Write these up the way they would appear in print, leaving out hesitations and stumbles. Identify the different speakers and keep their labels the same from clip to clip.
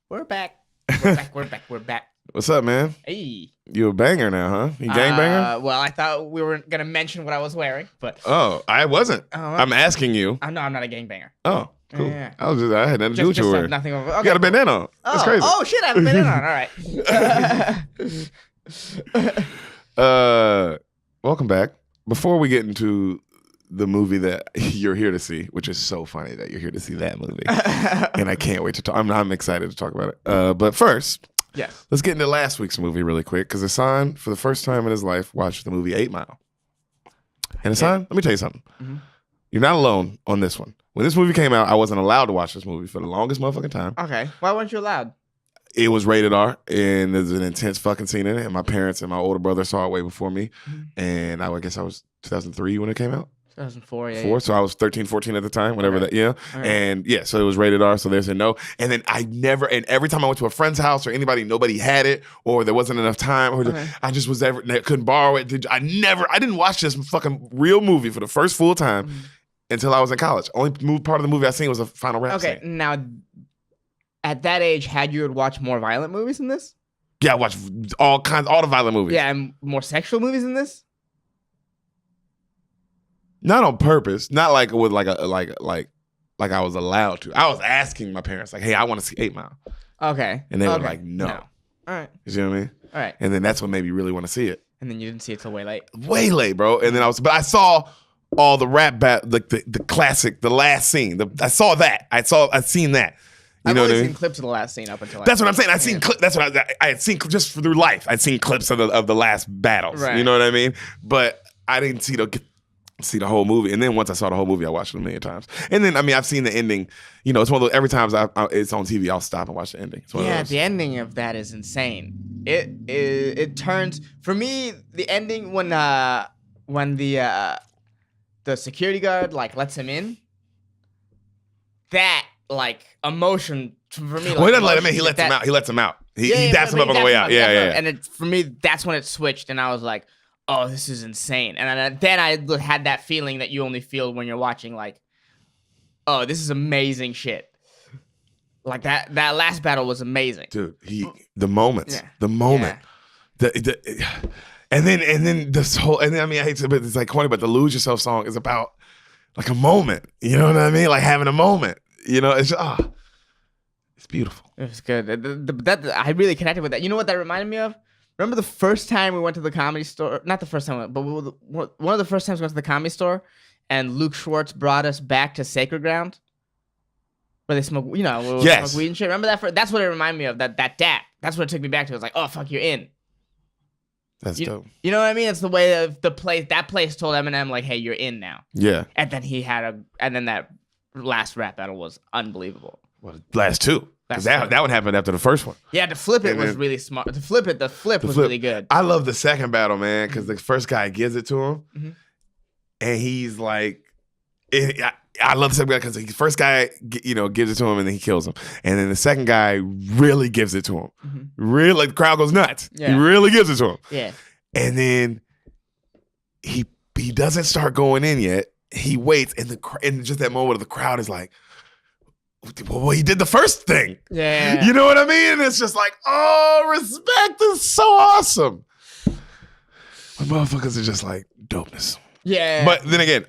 Speaker 1: We're back. We're back. We're back. We're back.
Speaker 2: What's up, man?
Speaker 1: Hey.
Speaker 2: You a banger now, huh? You gangbanger?
Speaker 1: Well, I thought we were gonna mention what I was wearing, but
Speaker 2: I wasn't. I'm asking you.
Speaker 1: no, I'm not a gangbanger.
Speaker 2: Oh, cool.
Speaker 1: Yeah.
Speaker 2: I had nothing to do with you wearing.
Speaker 1: Nothing over.
Speaker 2: You got a bandana on. That's crazy.
Speaker 1: Oh shit! I haven't been in on. All right.
Speaker 2: Welcome back. Before we get into the movie that you're here to see, which is so funny that you're here to see that movie, and I can't wait to talk. I'm excited to talk about it. But first, let's get into last week's movie really quick, because Ehsan, for the first time in his life, watched the movie 8 Mile. And Ehsan, let me tell you something. Mm-hmm. You're not alone on this one. When this movie came out, I wasn't allowed to watch this movie for the longest motherfucking time.
Speaker 1: Okay. Why weren't you allowed?
Speaker 2: It was rated R, and there's an intense fucking scene in it, and my parents and my older brother saw it way before me. Mm-hmm. And I guess I was 2003 when it came out.
Speaker 1: 2004, yeah.
Speaker 2: 4, so I was 13, 14 at the time, whatever that,
Speaker 1: Okay.
Speaker 2: And so it was rated R, so they said no. And then and every time I went to a friend's house or nobody had it, or there wasn't enough time, or I just couldn't borrow it. I didn't watch this fucking real movie for the first full time until I was in college. Only part of the movie I seen was the final rap scene.
Speaker 1: Okay, now, at that age, had you watched more violent movies than this?
Speaker 2: Yeah, I watched all the violent movies.
Speaker 1: Yeah, and more sexual movies than this?
Speaker 2: Not on purpose. Not like with like I was allowed to. I was asking my parents, like, hey, I want to see 8 Mile.
Speaker 1: Okay.
Speaker 2: And they were like, no.
Speaker 1: All right.
Speaker 2: You see what I mean?
Speaker 1: All right.
Speaker 2: And then that's what made me really want to see it.
Speaker 1: And then you didn't see it till way late.
Speaker 2: Way late, bro. And then but I saw all the rap like the classic, the last scene. I saw that. I'd seen that.
Speaker 1: I've only seen clips of the last scene up until.
Speaker 2: That's what I'm saying. I'd seen clips. That's what I had seen just through life. I'd seen clips of the last battles.
Speaker 1: Right.
Speaker 2: You know what I mean? But I didn't see the whole movie. And then once I saw the whole movie, I watched it a million times. And then, I've seen the ending. You know, it's one of those, every time it's on TV, I'll stop and watch the ending.
Speaker 1: Yeah, the ending of that is insane. It turns, for me, the ending when the security guard, like, lets him in, that, like, emotion, for me, like,
Speaker 2: well, he doesn't let him in. He lets him out. He lets him out. He daps him up on the way out. Yeah.
Speaker 1: And for me, that's when it switched, and I was like, oh, this is insane. And then I had that feeling that you only feel when you're watching, like, oh, this is amazing shit. Like, that last battle was amazing.
Speaker 2: Dude, the moment. And then this whole, and then, I hate to, but it's like corny, but the Lose Yourself song is about, like, a moment. You know what I mean? Like, having a moment. You know, it's just, it's beautiful.
Speaker 1: It was good. I really connected with that. You know what that reminded me of? Remember the first time we went to the Comedy Store? Not the first time, but one of the first times we went to the Comedy Store, and Luke Schwartz brought us back to Sacred Ground, where they smoke, smoke weed and shit. Remember that? That's what it reminded me of. That dap. That's what it took me back to. It was like, oh fuck, you're in.
Speaker 2: That's dope.
Speaker 1: You know what I mean? It's the way of the place. That place told Eminem, like, hey, you're in now.
Speaker 2: Yeah.
Speaker 1: And then and then that last rap battle was unbelievable.
Speaker 2: Well, the last two. That one happened after the first one.
Speaker 1: Yeah, to flip it was really smart. The flip was really good.
Speaker 2: I love the second battle, man, because the first guy gives it to him, and he's like, I love the second guy because the first guy, gives it to him and then he kills him, and then the second guy really gives it to him. Really, like, the crowd goes nuts. Yeah. He really gives it to him.
Speaker 1: Yeah, and
Speaker 2: then he doesn't start going in yet. He waits, and just that moment, the crowd is like, well, he did the first thing.
Speaker 1: Yeah.
Speaker 2: You know what I mean? And it's just like, oh, respect is so awesome. My motherfuckers are just like dopeness.
Speaker 1: Yeah.
Speaker 2: But then again,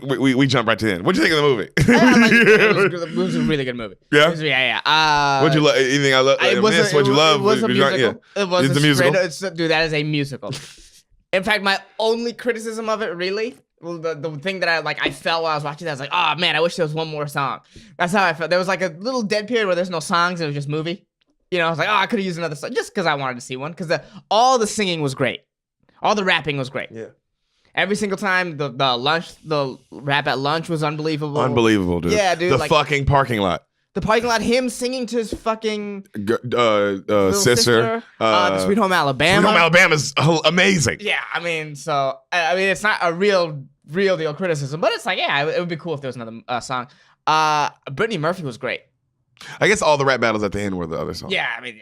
Speaker 2: we jump right to the end. What'd you think of the movie?
Speaker 1: It was a really good movie.
Speaker 2: Yeah?
Speaker 1: Yeah.
Speaker 2: What'd you love? Anything I love? What'd you love?
Speaker 1: It was a musical.
Speaker 2: Yeah.
Speaker 1: It was
Speaker 2: a musical.
Speaker 1: Dude, that is a musical. In fact, my only criticism of it, really, well, the thing that I felt while I was watching that, I was like, oh man, I wish there was one more song. That's how I felt. There was like a little dead period where there's no songs, it was just movie. I was like, oh, I could have used another song just because I wanted to see one. Because all the singing was great. All the rapping was great.
Speaker 2: Yeah.
Speaker 1: Every single time, the rap at lunch was unbelievable.
Speaker 2: Unbelievable, dude.
Speaker 1: Yeah, dude.
Speaker 2: The fucking parking lot.
Speaker 1: The parking lot, him singing to his fucking
Speaker 2: sister.
Speaker 1: The Sweet Home Alabama.
Speaker 2: Sweet Home Alabama's amazing.
Speaker 1: Yeah, it's not a real deal criticism, but it's like, yeah, it would be cool if there was another song. Brittany Murphy was great.
Speaker 2: I guess all the rap battles at the end were the other songs.
Speaker 1: Yeah,
Speaker 2: but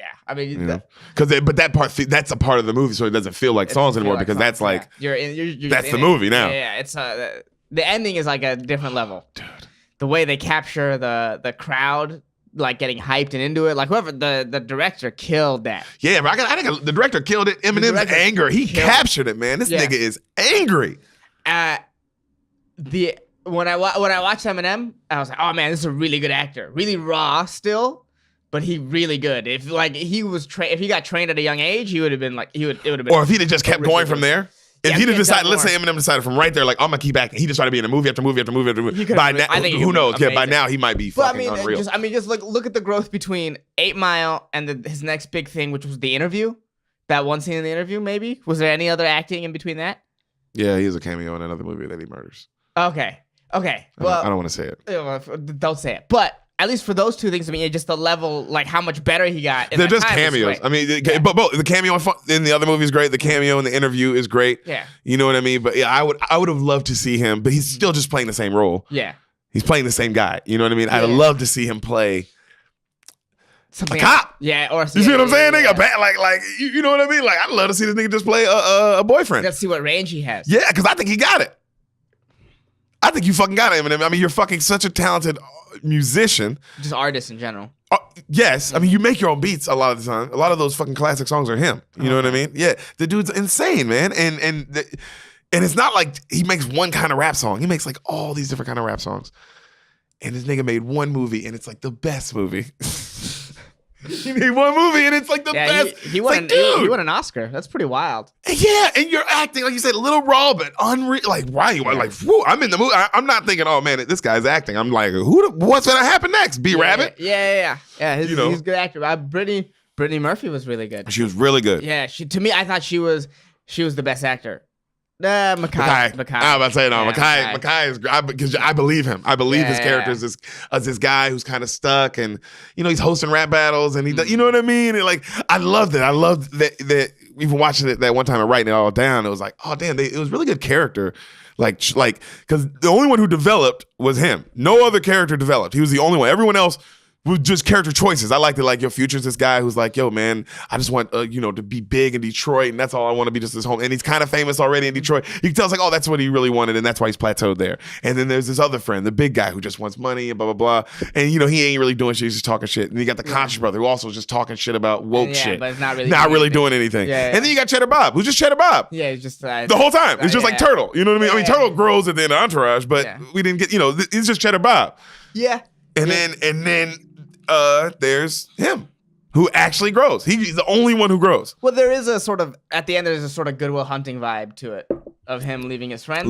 Speaker 2: that part, that's a part of the movie, so it doesn't feel like songs anymore, because that's like,
Speaker 1: you're
Speaker 2: that's the movie now.
Speaker 1: Yeah, it's the ending is like a different level.
Speaker 2: Dude.
Speaker 1: The way they capture the crowd like getting hyped and into it. Like whoever the director killed that.
Speaker 2: Yeah, but I think the director killed it. Eminem's anger, he captured it, man. This nigga is angry.
Speaker 1: When I watched Eminem, I was like, oh man, this is a really good actor. Really raw still, but he really good. If like if he got trained at a young age, he would have been like it would have been.
Speaker 2: Or if he'd have just kept going from there. If he'd have decided, let's say Eminem decided from right there, like I'm gonna keep acting. He decided to be in a movie after movie after movie after movie. By now, who knows? Yeah, by now he might be fucking unreal.
Speaker 1: Just look at the growth between 8 Mile and his next big thing, which was The Interview. That one scene in The Interview, maybe. Was there any other acting in between that?
Speaker 2: Yeah, he has a cameo in another movie that he murders.
Speaker 1: Okay. Well,
Speaker 2: I don't want to say
Speaker 1: it. Don't say it. But at least for those two things, I mean, just the level, like how much better he got.
Speaker 2: They're just cameos. I mean, but both the cameo in the other movie is great. The cameo in The Interview is great.
Speaker 1: Yeah.
Speaker 2: You know what I mean? But yeah, I would have loved to see him, but he's still just playing the same role.
Speaker 1: Yeah.
Speaker 2: He's playing the same guy. You know what I mean? I'd love to see him play
Speaker 1: something
Speaker 2: a cop.
Speaker 1: Yeah. Or
Speaker 2: you see what I'm saying, nigga? Like you know what I mean? Like I'd love to see this nigga just play a boyfriend.
Speaker 1: Let's see what range he has.
Speaker 2: Yeah, because I think he got it. I think you fucking got it, Eminem. I mean, you're fucking such a talented musician.
Speaker 1: Just artist in general.
Speaker 2: Yes. I mean, you make your own beats a lot of the time. A lot of those fucking classic songs are him. You know what I mean? Yeah. The dude's insane, man. And it's not like he makes one kind of rap song. He makes like all these different kind of rap songs. And this nigga made one movie and it's like the best movie. He made one movie and it's like the best.
Speaker 1: He won an Oscar. That's pretty wild.
Speaker 2: Yeah, and you're acting like you said, a little raw, but unreal. Like, why? Yeah. Like, whew, I'm in the movie. I'm not thinking, oh man, this guy's acting. I'm like, what's gonna happen next? B-Rabbit?
Speaker 1: Yeah. He's a good actor. Brittany Murphy was really good.
Speaker 2: She was really good.
Speaker 1: Yeah, to me, I thought she was the best actor. Mackay.
Speaker 2: I was about to say no. Mackay is because I believe him. I believe his character is this guy who's kind of stuck, and he's hosting rap battles, and he does, you know what I mean. And like I loved it. I loved that even watching it that one time and writing it all down. It was like, oh damn, it was really good character. Like because the only one who developed was him. No other character developed. He was the only one. Everyone else with just character choices. I liked it. Like, Future's this guy who's like, yo, man, I just want, to be big in Detroit, and that's all I want to be, just this home. And he's kind of famous already in Detroit. You can tell it's like, oh, that's what he really wanted, and that's why he's plateaued there. And then there's this other friend, the big guy who just wants money and blah, blah, blah. And, he ain't really doing shit. He's just talking shit. And you got the conscious brother who also is just talking shit about woke shit.
Speaker 1: But it's not really
Speaker 2: doing anything. Yeah. And then you got Cheddar Bob, who's just Cheddar Bob.
Speaker 1: Yeah, he's just...
Speaker 2: the whole time. It's just like Turtle. You know what I mean? I mean, Turtle grows at the end of Entourage, but we didn't get, it's just Cheddar Bob.
Speaker 1: Yeah.
Speaker 2: And then there's him who actually grows. He's the only one who grows.
Speaker 1: Well, there is a sort of, at the end, there's a sort of Good Will Hunting vibe to it of him leaving his friends.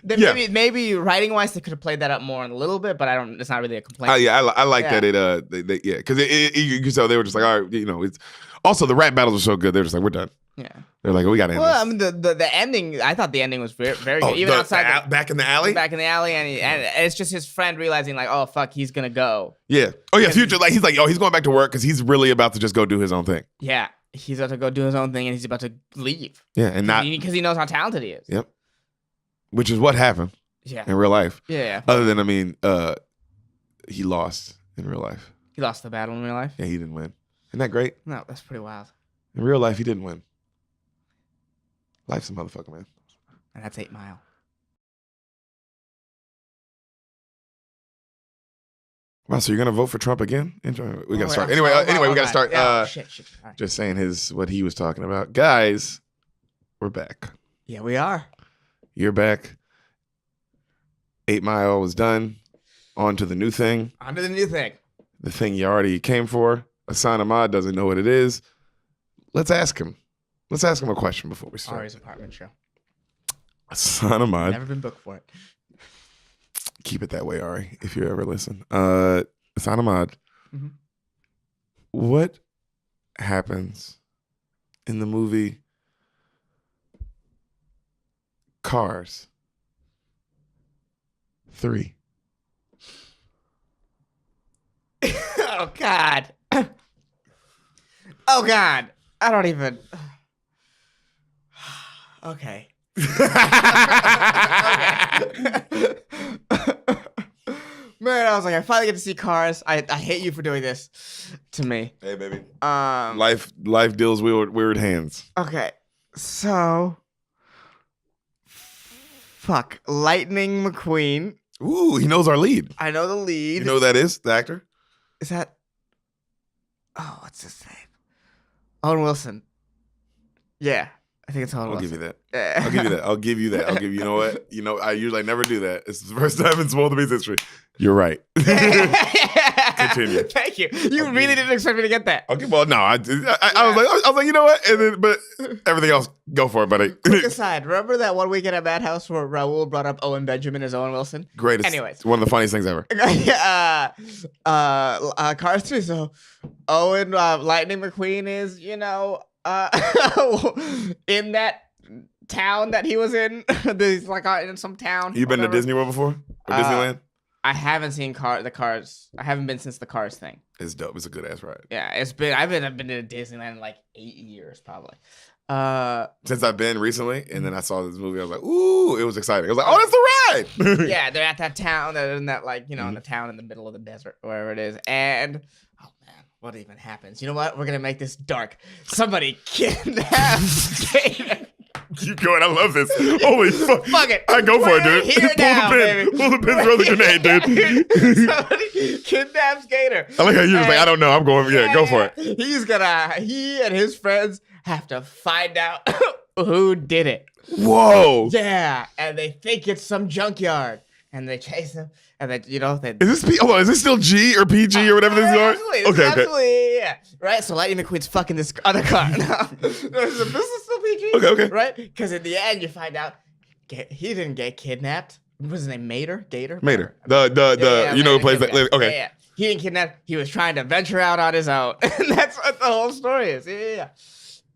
Speaker 1: Maybe writing wise, they could have played that up more in a little bit, but it's not really a complaint.
Speaker 2: I like that because you can tell they were just like, all right, it's also the rap battles are so good. They're just like, we're done.
Speaker 1: Yeah.
Speaker 2: They're like, we got to end this.
Speaker 1: I mean, the ending, I thought the ending was very, very good. Even outside
Speaker 2: back in the alley?
Speaker 1: Back in the alley, and it's just his friend realizing, like, oh, fuck, he's going to go.
Speaker 2: Yeah. Oh, yeah, Future, like, he's like, he's going back to work because he's really about to just go do his own thing.
Speaker 1: Yeah. He's about to go do his own thing, and he's about to leave.
Speaker 2: Yeah, and not...
Speaker 1: Because he knows how talented he is.
Speaker 2: Yep. Which is what happened in real life.
Speaker 1: Yeah.
Speaker 2: Other than, he lost in real life.
Speaker 1: He lost the battle in real life?
Speaker 2: Yeah, he didn't win. Isn't that great?
Speaker 1: No, that's pretty wild.
Speaker 2: In real life, he didn't win. Life's a motherfucker, man.
Speaker 1: And that's 8 Mile.
Speaker 2: Wow, so you're gonna vote for Trump again? We gotta start. Anyway, we gotta start.
Speaker 1: Shit. Right.
Speaker 2: Just saying what he was talking about. Guys, we're back.
Speaker 1: Yeah, we are.
Speaker 2: You're back. 8 Mile was done. On to the new thing. The thing you already came for. Ehsan Ahmad doesn't know what it is. Let's ask him. Let's ask him a question before we start.
Speaker 1: Ari's apartment show.
Speaker 2: Ehsan Ahmad.
Speaker 1: Never been booked for it.
Speaker 2: Keep it that way, Ari, if you ever listen. Ehsan Ahmad. Mm-hmm. What happens in the movie Cars 3?
Speaker 1: Oh, God. Oh, God. I don't even... Okay. Man, I was like, I finally get to see Cars. I hate you for doing this to me.
Speaker 2: Hey, baby. Life deals weird hands.
Speaker 1: Okay. So... Fuck. Lightning McQueen.
Speaker 2: Ooh, he knows our lead.
Speaker 1: I know the lead.
Speaker 2: You know who that is? The actor?
Speaker 1: Is that? Oh, what's his name? Owen Wilson. Yeah, I think it's Owen Wilson.
Speaker 2: I'll give you that. I'll give you that. I'll give you that. I'll give you. You know what? You know, I usually never do that. It's the first time in Small Debates history. You're right. Continue.
Speaker 1: Thank you. You really didn't expect me to get that.
Speaker 2: Okay. Well, no. I was like, you know what? And then, but everything else, go for it, buddy.
Speaker 1: Quick aside. Remember that one weekend at Madhouse where Raul brought up Owen Benjamin as Owen Wilson?
Speaker 2: Greatest.
Speaker 1: Anyways,
Speaker 2: one of the funniest things ever.
Speaker 1: Cars 3. So Owen Lightning McQueen is, you know, in that town that he was in. There's like in some town.
Speaker 2: You been to Disney World before? Or Disneyland?
Speaker 1: I haven't seen the Cars. I haven't been since the Cars thing.
Speaker 2: It's dope. It's a good ass ride.
Speaker 1: Yeah, I've been to Disneyland in like 8 years probably.
Speaker 2: Since I've been recently, and then I saw this movie, I was like, ooh, it was exciting. I was like, oh, that's the ride.
Speaker 1: Yeah, they're at that town, they're in that like, you know, in the town in the middle of the desert, wherever it is, and oh man, what even happens? You know what? We're gonna make this dark. Somebody kidnaps Gator.
Speaker 2: Keep going. I love this. Holy fuck.
Speaker 1: Fuck it.
Speaker 2: I go for it, dude.
Speaker 1: Here now, baby.
Speaker 2: Pull the pin, throw the grenade, dude.
Speaker 1: Somebody kidnaps Gator.
Speaker 2: I like how you're just like, I don't know. I'm going. Yeah, go for it.
Speaker 1: He and his friends have to find out who did it.
Speaker 2: Whoa.
Speaker 1: Yeah, and they think it's some junkyard, and they chase him, and they, you know,
Speaker 2: is this still G or PG or whatever this is?
Speaker 1: Okay. Absolutely, yeah. Right. So Lightning McQueen's fucking this other car. This is still PG.
Speaker 2: Okay.
Speaker 1: Right? Because in the end, you find out he didn't get kidnapped. What was his name? Gator.
Speaker 2: The you know who plays that? Okay.
Speaker 1: Yeah. He didn't kidnap. He was trying to venture out on his own, and that's what the whole story is. Yeah.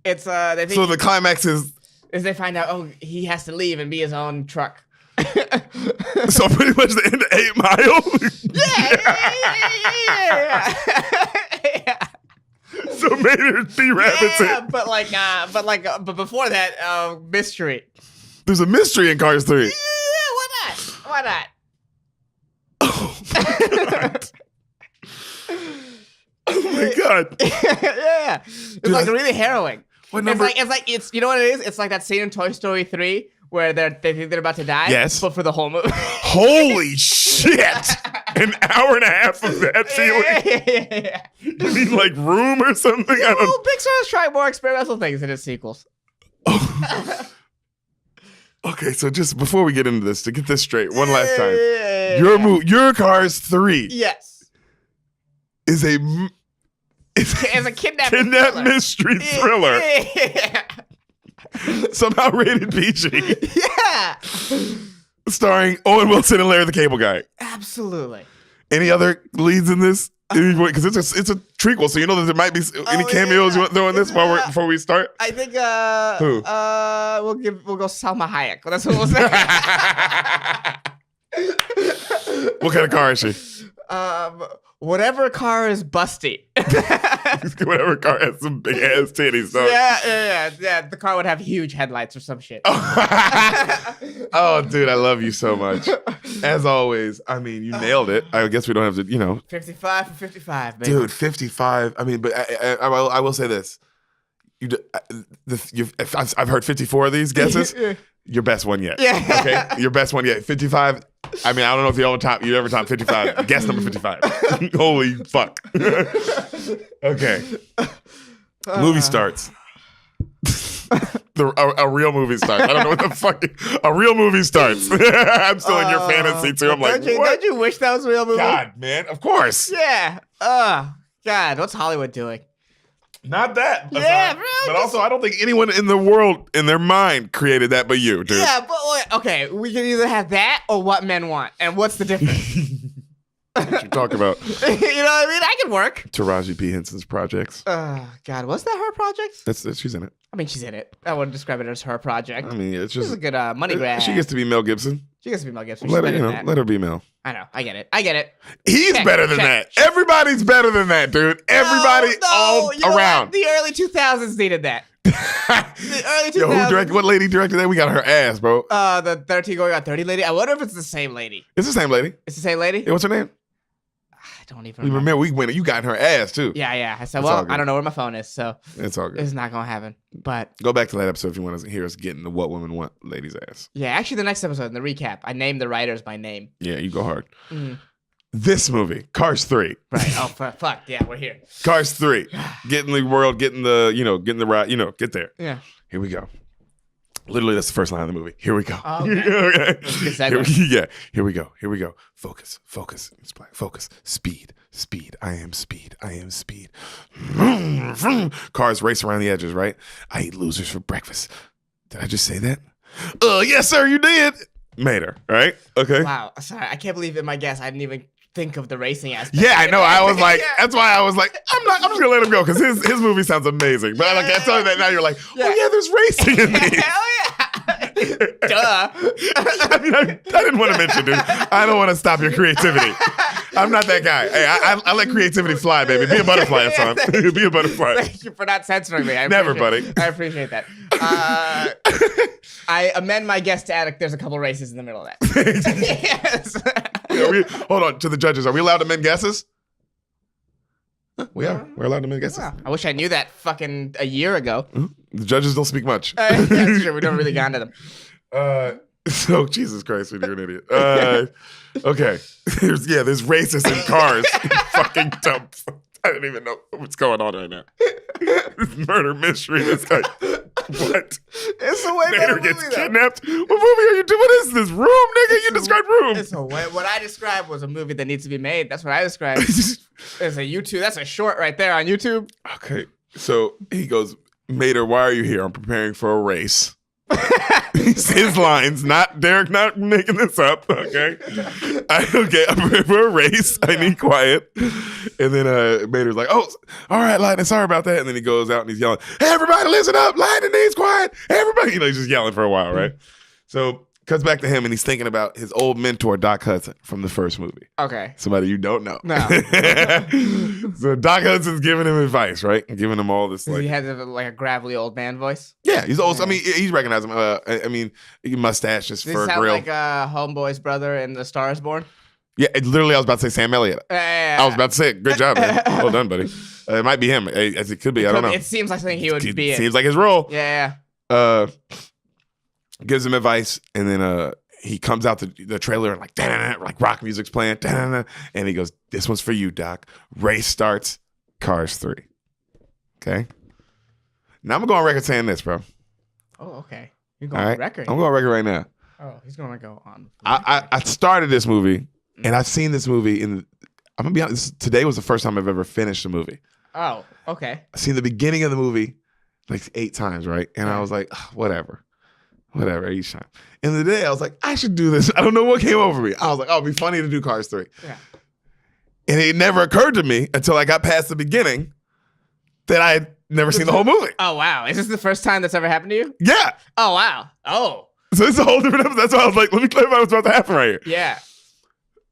Speaker 1: It's they think
Speaker 2: so the climax is
Speaker 1: they find out he has to leave and be his own truck.
Speaker 2: So pretty much the end of 8 Mile.
Speaker 1: Yeah.
Speaker 2: So Mater B rabbits it.
Speaker 1: But before that, mystery.
Speaker 2: There's a mystery in Cars 3.
Speaker 1: Yeah, why not?
Speaker 2: Oh my god.
Speaker 1: Yeah. It's
Speaker 2: Dude,
Speaker 1: like really harrowing.
Speaker 2: What number?
Speaker 1: It's you know what it is? It's like that scene in Toy Story 3 where they think they're about to die.
Speaker 2: Yes.
Speaker 1: But for the whole movie.
Speaker 2: Holy shit! An hour and a half of that feeling.
Speaker 1: Yeah.
Speaker 2: You mean like Room or something?
Speaker 1: Pixar's trying more experimental things in its sequels.
Speaker 2: Okay, so just before we get into this, to get this straight, one last time. Your Cars 3.
Speaker 1: Yes.
Speaker 2: Is a
Speaker 1: kidnap
Speaker 2: mystery thriller.
Speaker 1: Yeah.
Speaker 2: Somehow rated PG.
Speaker 1: Yeah.
Speaker 2: Starring Owen Wilson and Larry the Cable Guy.
Speaker 1: Absolutely.
Speaker 2: Any other leads in this? Because it's a trequel, so you know that there might be any cameos you want to throw in this before we start.
Speaker 1: I think
Speaker 2: who?
Speaker 1: We'll go Salma Hayek. That's what we'll say.
Speaker 2: What kind of car is she?
Speaker 1: Whatever car is busty.
Speaker 2: Whatever car has some big ass titties. So.
Speaker 1: Yeah. The car would have huge headlights or some shit.
Speaker 2: Oh, dude, I love you so much. As always, I mean, you nailed it. I guess we don't have to,
Speaker 1: 55 for 55, baby.
Speaker 2: Dude, 55. I mean, but I will say this. I've heard 54 of these guesses. Your best one yet.
Speaker 1: Yeah.
Speaker 2: Okay? Your best one yet. 55. I mean, I don't know if you ever top 55. Guess number 55. Holy fuck. Okay. Movie starts. A real movie starts. I don't know what the fuck. A real movie starts. I'm still in your fantasy too. I'm like, what?
Speaker 1: Don't you wish that was a real movie?
Speaker 2: God, man. Of course.
Speaker 1: Yeah. God, what's Hollywood doing?
Speaker 2: Not that.
Speaker 1: Yeah, bro.
Speaker 2: But also, I don't think anyone in the world, in their mind, created that but you, dude.
Speaker 1: Yeah, but okay, we can either have that or What Men Want. And what's the difference?
Speaker 2: What you talk about?
Speaker 1: You know what I mean? I can work.
Speaker 2: Taraji P. Henson's projects.
Speaker 1: God, was that her project?
Speaker 2: She's in it.
Speaker 1: I mean, she's in it. I wouldn't describe it as her project.
Speaker 2: I mean, it's just
Speaker 1: a good money grab.
Speaker 2: She gets to be Mel Gibson.
Speaker 1: Let
Speaker 2: her be Mel.
Speaker 1: I know. I get it.
Speaker 2: He's better than that. Everybody's better than that, dude. Everybody all around.
Speaker 1: The early 2000s needed that. The early 2000s.
Speaker 2: Yo, what lady directed that? We got her ass, bro.
Speaker 1: The 13 going on 30 lady. I wonder if it's the same lady.
Speaker 2: It's the same lady.
Speaker 1: It's the same lady?
Speaker 2: Yeah, what's her name?
Speaker 1: I don't even remember.
Speaker 2: We went. You got in her ass too.
Speaker 1: Yeah. I said, well, I don't know where my phone is, so
Speaker 2: it's all good.
Speaker 1: It's not gonna happen. But
Speaker 2: go back to that episode if you want to hear us getting the What Women Want lady's ass.
Speaker 1: Yeah, actually, the next episode in the recap, I named the writers by name.
Speaker 2: Yeah, you go hard.
Speaker 1: Mm.
Speaker 2: This movie, Cars 3.
Speaker 1: Right. Oh, fuck. Yeah, we're here.
Speaker 2: Cars 3. Getting the world, getting the ride, get there.
Speaker 1: Yeah.
Speaker 2: Here we go. Literally, that's the first line of the movie. Here we go.
Speaker 1: Oh, okay.
Speaker 2: Here we go. Focus. It's black. Focus. Speed. I am speed. Cars race around the edges, right? I eat losers for breakfast. Did I just say that? Yes, sir, you did. Mater, right? Okay.
Speaker 1: Wow. Sorry, I can't believe in my guess I didn't even think of the racing aspect.
Speaker 2: Yeah, I know. I was like, that's why I was like, I'm just gonna let him go because his movie sounds amazing. But I tell you that now, you're like, there's racing in these.
Speaker 1: Hell yeah. Duh.
Speaker 2: I mean, I didn't want to mention, dude. I don't want to stop your creativity. I'm not that guy. Hey, I let creativity fly, baby. Be a butterfly, son. Be a butterfly.
Speaker 1: Thank you for not censoring me.
Speaker 2: Never, buddy.
Speaker 1: I appreciate that. I amend my guess to add there's a couple races in the middle of that. Yes.
Speaker 2: Hold on, to the judges. Are we allowed to amend guesses? We are. We're allowed to amend guesses.
Speaker 1: Wow. I wish I knew that fucking a year ago.
Speaker 2: The judges don't speak much.
Speaker 1: That's true. We don't really got into them.
Speaker 2: So Jesus Christ, you're an idiot. Okay. There's racists in cars. Fucking dumb. I don't even know what's going on right now. This murder mystery. This guy. What?
Speaker 1: It's a way better movie,
Speaker 2: gets kidnapped. What movie are you doing? What is this? Room, nigga? You described Room.
Speaker 1: It's a way. What I described was a movie that needs to be made. That's what I described. There's a YouTube. That's a short right there on YouTube.
Speaker 2: Okay. So he goes, Mater, why are you here? I'm preparing for a race. His lines, not Deric, not making this up. Okay, I'm preparing for a race. I need quiet. And then Mater's like, "Oh, all right, Lightning, sorry about that." And then he goes out and he's yelling, "Hey, everybody, listen up! Lightning needs quiet. Everybody," he's just yelling for a while, right? So cuts back to him and he's thinking about his old mentor, Doc Hudson, from the first movie.
Speaker 1: Okay,
Speaker 2: somebody you don't know.
Speaker 1: No.
Speaker 2: So Doc Hudson's giving him advice, right? And giving him all this.
Speaker 1: He has a gravelly old man voice.
Speaker 2: Yeah, he's old. Yeah. I mean, he's recognizing him. Mustache, just fur grill.
Speaker 1: Like Homeboy's brother in The Star Is Born.
Speaker 2: Yeah, literally, I was about to say Sam Elliott. I was about to say it. Great job, man. Well done, buddy. It might be him, as it could be. I don't know.
Speaker 1: It seems like something he would be.
Speaker 2: Seems like his role.
Speaker 1: Yeah.
Speaker 2: Gives him advice, and then he comes out the trailer and like rock music's playing, and he goes, "This one's for you, Doc." Race starts. Cars 3. Okay. Now I'm gonna go on record saying this, bro.
Speaker 1: Oh, okay. You're going on record.
Speaker 2: I'm going on record right now.
Speaker 1: Oh, he's gonna go on.
Speaker 2: I started this movie, and I've seen this movie I'm gonna be honest. Today was the first time I've ever finished a movie.
Speaker 1: Oh, okay.
Speaker 2: I've seen the beginning of the movie like 8 times, right? And I was like, whatever each time. And the day I was like, I should do this. I don't know what came over me. I was like, it'd be funny to do Cars 3.
Speaker 1: Yeah.
Speaker 2: And it never occurred to me until I got past the beginning that I had never seen the whole movie.
Speaker 1: Oh, wow. Is this the first time that's ever happened to you?
Speaker 2: Yeah.
Speaker 1: Oh, wow. Oh.
Speaker 2: So it's a whole different episode. That's why I was like, let me clarify what's about to happen right here.
Speaker 1: Yeah.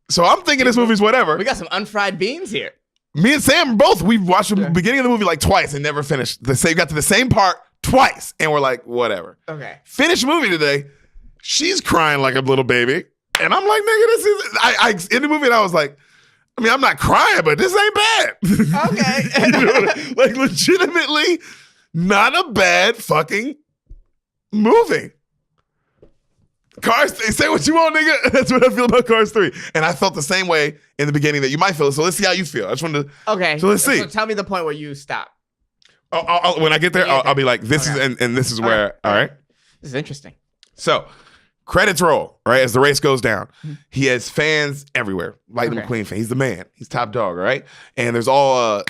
Speaker 2: So I'm thinking this movie's whatever.
Speaker 1: We got some unfried beans here.
Speaker 2: Me and Sam we've watched the beginning of the movie like twice and never finished. Got to the same part twice. And we're like, whatever.
Speaker 1: Okay.
Speaker 2: Finished movie today. She's crying like a little baby. And I'm like, nigga, this is... I in the movie, and I was like, I mean, I'm not crying, but this ain't bad.
Speaker 1: Okay.
Speaker 2: Like, legitimately, not a bad fucking movie. Cars, say what you want, nigga. That's what I feel about Cars 3. And I felt the same way in the beginning that you might feel. So let's see how you feel. I just wanted to...
Speaker 1: Okay.
Speaker 2: So let's see.
Speaker 1: So tell me the point where you stop.
Speaker 2: When I get there, I'll be like, this is... And this is where... All right?
Speaker 1: This is interesting.
Speaker 2: So... Credits roll, right? As the race goes down. He has fans everywhere. Lightning McQueen fan. He's the man. He's top dog, right? And there's all,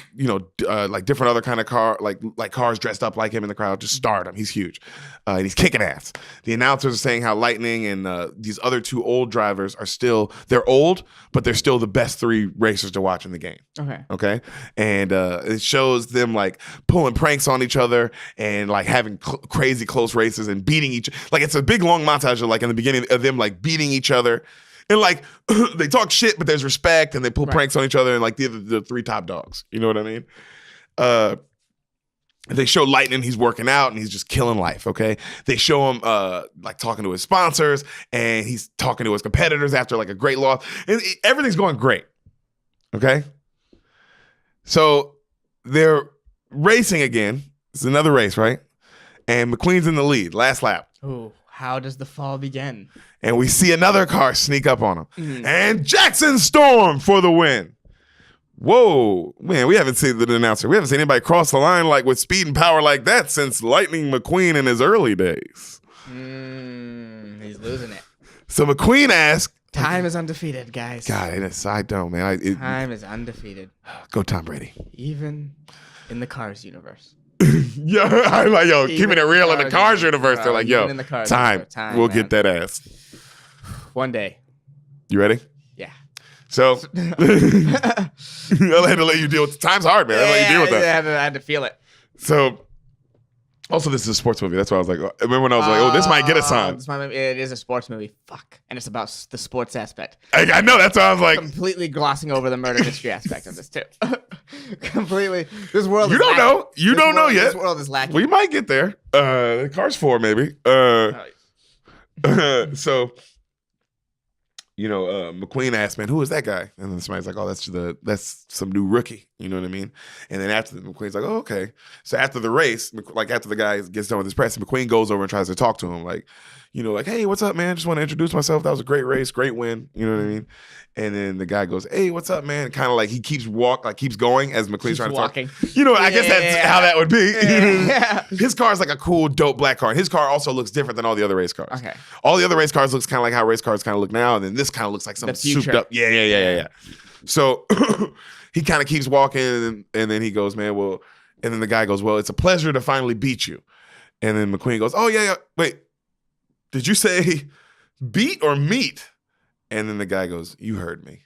Speaker 2: like different other kind of car, like cars dressed up like him in the crowd. Just stardom. He's huge. And he's kicking ass. The announcers are saying how Lightning and these other 2 old drivers they're old, but they're still the best 3 racers to watch in the game. Okay? And it shows them like pulling pranks on each other and like having crazy close races and beating like it's a big long montage of like in the beginning of them like beating each other and like they talk shit but there's respect and they pull pranks on each other and like the 3 top dogs, you know what I mean? They show Lightning, he's working out and he's just killing life, okay? They show him like talking to his sponsors and he's talking to his competitors after like a great loss and everything's going great, okay? So they're racing again. It's another race, right? And McQueen's in the lead, last lap.
Speaker 1: Ooh. How does the fall begin?
Speaker 2: And we see another car sneak up on him. And Jackson Storm for the win. Whoa, man, we haven't seen the announcer. We haven't seen anybody cross the line like with speed and power like that since Lightning McQueen in his early days.
Speaker 1: He's losing it.
Speaker 2: So McQueen asked.
Speaker 1: Time is undefeated, guys.
Speaker 2: God, and I don't, man.
Speaker 1: Time is undefeated.
Speaker 2: Go Tom Brady.
Speaker 1: Even in the Cars universe.
Speaker 2: Yeah, I'm like, yo, keeping it real in the Cars universe. They're like, yo, time. We'll get that ass.
Speaker 1: One day.
Speaker 2: You ready?
Speaker 1: Yeah.
Speaker 2: So, I had to let you deal with time's hard, man. I had to let you deal with that.
Speaker 1: I had to feel it.
Speaker 2: So, also, this is a sports movie. That's why I was like, remember when I was like, oh, this might get us on.
Speaker 1: It is a sports movie. Fuck. And it's about the sports aspect.
Speaker 2: I know. That's why I was like.
Speaker 1: Completely glossing over the murder mystery aspect of this, too. Completely. This world
Speaker 2: you
Speaker 1: is
Speaker 2: don't
Speaker 1: lacking.
Speaker 2: know. You don't know yet.
Speaker 1: This world is lacking.
Speaker 2: We might get there. Cars 4, maybe. So, McQueen asked, man, who is that guy? And then somebody's like, oh, that's some new rookie. You know what I mean? And then after McQueen's like, oh, okay. So after the race, like after the guy gets done with his press, McQueen goes over and tries to talk to him, like, like, hey, what's up, man? Just want to introduce myself. That was a great race, great win. You know what I mean? And then the guy goes, hey, what's up, man? Kind of like he keeps going as McQueen's trying to talk. I guess that's how that would be.
Speaker 1: Yeah.
Speaker 2: His car is like a cool, dope black car. And his car also looks different than all the other race cars.
Speaker 1: Okay.
Speaker 2: All the other race cars looks kind of like how race cars kind of look now. And then this kind of looks like something souped up. Yeah. So he kind of keeps walking and then he goes, man, well, and then the guy goes, well, it's a pleasure to finally beat you. And then McQueen goes, oh, yeah. Wait, did you say beat or meet? And then the guy goes, you heard me.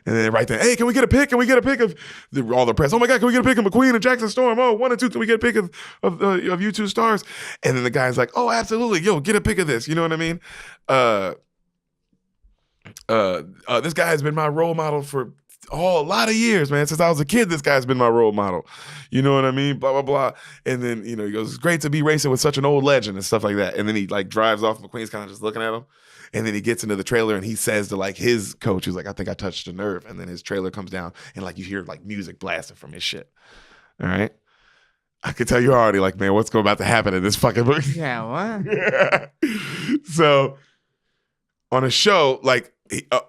Speaker 2: And then right there, hey, can we get a pic? Can we get a pic of all the press? Oh my God, can we get a pic of McQueen and Jackson Storm? Oh, 1 and 2, can we get a pic of you two stars? And then the guy's like, oh, absolutely. Yo, get a pic of this. You know what I mean? This guy has been my role model for a lot of years, man. Since I was a kid, this guy's been my role model. You know what I mean? Blah, blah, blah. And then, he goes, it's great to be racing with such an old legend and stuff like that. And then he like drives off. McQueen's kind of just looking at him. And then he gets into the trailer and he says to like his coach, he's like, I think I touched a nerve. And then his trailer comes down and like you hear like music blasting from his shit. All right. I could tell you're already like, man, what's about to happen in this fucking movie?
Speaker 1: Yeah, what?
Speaker 2: So on a show, like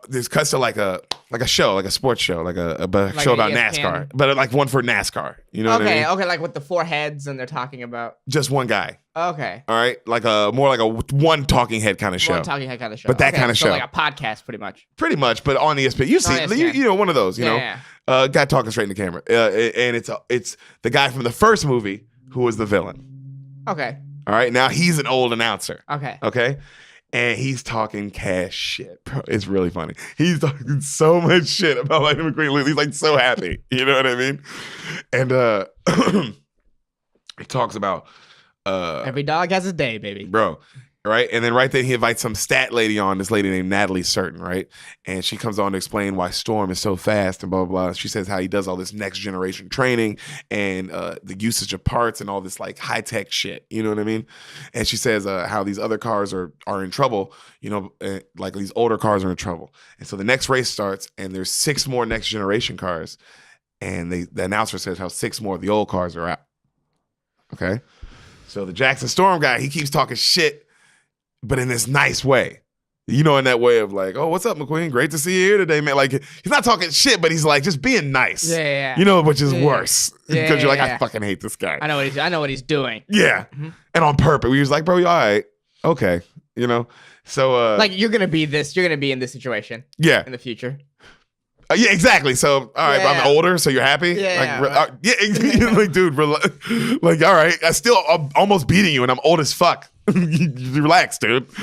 Speaker 2: there's cuts to like a show, like a sports show, like a show about
Speaker 1: ESPN.
Speaker 2: NASCAR, but like one for NASCAR. You know what I mean?
Speaker 1: Okay, like with the 4 heads and they're talking about
Speaker 2: just one guy.
Speaker 1: Okay.
Speaker 2: All right, like more like a one talking head kind of show.
Speaker 1: One talking head kind of show.
Speaker 2: But that kind of show,
Speaker 1: like a podcast, pretty much.
Speaker 2: Pretty much, but on ESPN. You see, one of those. Guy talking straight in the camera, and it's the guy from the first movie who was the villain.
Speaker 1: Okay.
Speaker 2: All right, now he's an old announcer.
Speaker 1: Okay.
Speaker 2: And he's talking cash shit, bro. It's really funny. He's talking so much shit about Lightning McQueen. He's like so happy. You know what I mean? And he talks about
Speaker 1: every dog has a day, baby.
Speaker 2: Bro. Right? And then right then he invites some stat lady on, this lady named Natalie Certain, right? And she comes on to explain why Storm is so fast and blah, blah, blah. She says how he does all this next generation training and the usage of parts and all this like high tech shit. You know what I mean? And she says how these other cars are in trouble, like these older cars are in trouble. And so the next race starts and there's 6 more next generation cars. And the announcer says how 6 more of the old cars are out. Okay? So the Jackson Storm guy, he keeps talking shit, but in this nice way. In that way of like, oh, what's up, McQueen? Great to see you here today, man. Like, he's not talking shit, but he's like just being nice.
Speaker 1: Yeah.
Speaker 2: Which is worse. Because you're like, I fucking hate this guy.
Speaker 1: I know what he's doing.
Speaker 2: Yeah. Mm-hmm. And on purpose. We was like, bro, you all right. Okay. So
Speaker 1: like you're gonna be in this situation.
Speaker 2: Yeah.
Speaker 1: In the future.
Speaker 2: Yeah, exactly. So, all right, I'm older, so you're happy?
Speaker 1: Yeah.
Speaker 2: Like, dude, like, all right, I'm almost beating you, and I'm old as fuck. Relax, dude.
Speaker 1: Is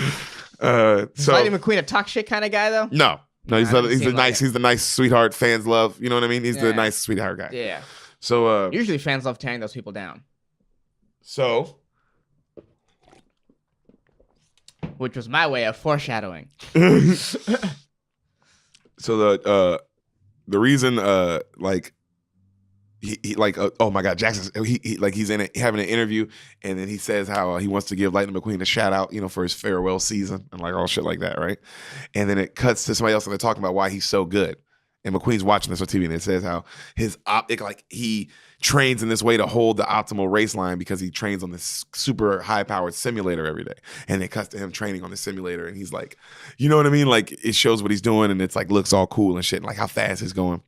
Speaker 1: Lightning McQueen a talk shit kind of guy, though?
Speaker 2: No, he's the nice sweetheart fans love. You know what I mean? He's the nice sweetheart guy.
Speaker 1: Yeah.
Speaker 2: So,
Speaker 1: usually fans love tearing those people down.
Speaker 2: So,
Speaker 1: which was my way of foreshadowing.
Speaker 2: So the reason like he like oh my God, Jackson he like he's having an interview and then he says how he wants to give Lightning McQueen a shout out for his farewell season and like all shit like that, right? And then it cuts to somebody else and they're talking about why he's so good. And McQueen's watching this on TV and it says how his he trains in this way to hold the optimal race line because he trains on this super high-powered simulator every day. And it cuts to him training on the simulator, and he's like, you know what I mean? Like, it shows what he's doing, and it's like looks all cool and shit, and like how fast he's going.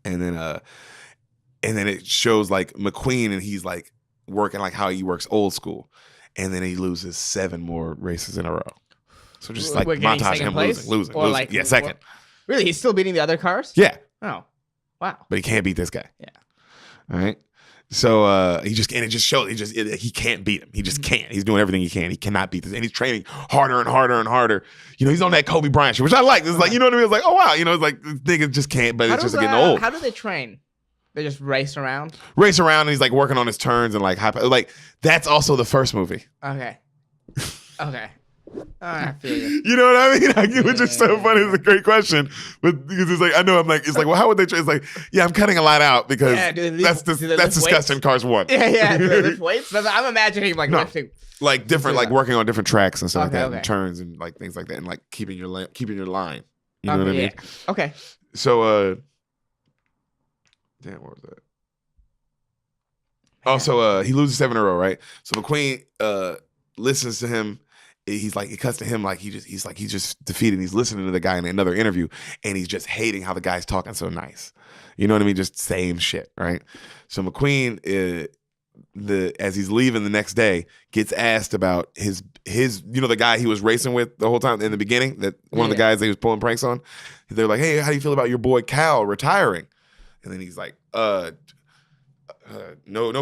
Speaker 2: And then it shows like McQueen, and he's like working like how he works old school. And then he loses 7 more races in a row. So just like montage him losing. Like, yeah, second.
Speaker 1: Really? He's still beating the other cars?
Speaker 2: Yeah.
Speaker 1: Oh, wow.
Speaker 2: But he can't beat this guy.
Speaker 1: Yeah.
Speaker 2: All right. So it just shows he can't beat him. He just can't. He's doing everything he can. He cannot beat this. And he's training harder and harder and harder. You know, he's on that Kobe Bryant shit, which I like. It's like, you know what I mean? It's like, oh wow, you know, it's like this nigga just can't, but it's just getting old.
Speaker 1: How do they train? They just race around?
Speaker 2: Race around, and he's like working on his turns and like that's also the first movie.
Speaker 1: Okay. Okay. I feel you.
Speaker 2: You know what I mean? Like, which is so funny. It's a great question, but because it's like I know I'm like it's like, well, how would they train? It's like, yeah, I'm cutting a lot out because that's discussed in Cars 1.
Speaker 1: Yeah. Do they lift weights? I'm imagining like lifting.
Speaker 2: Like different, like working on different tracks and stuff like that, and turns and like things like that, and like keeping your line. You know what I mean?
Speaker 1: Yeah. Okay.
Speaker 2: So, damn, what was that? Also, he loses 7 in a row, right? So McQueen listens to him. He's like, it cuts to him like he's just defeated. He's listening to the guy in another interview, and he's just hating how the guy's talking so nice. You know what I mean? Just same shit, right? So McQueen, as he's leaving the next day, gets asked about his the guy he was racing with the whole time in the beginning, that one of the guys that he was pulling pranks on. They're like, hey, how do you feel about your boy Cal retiring? And then he's like, no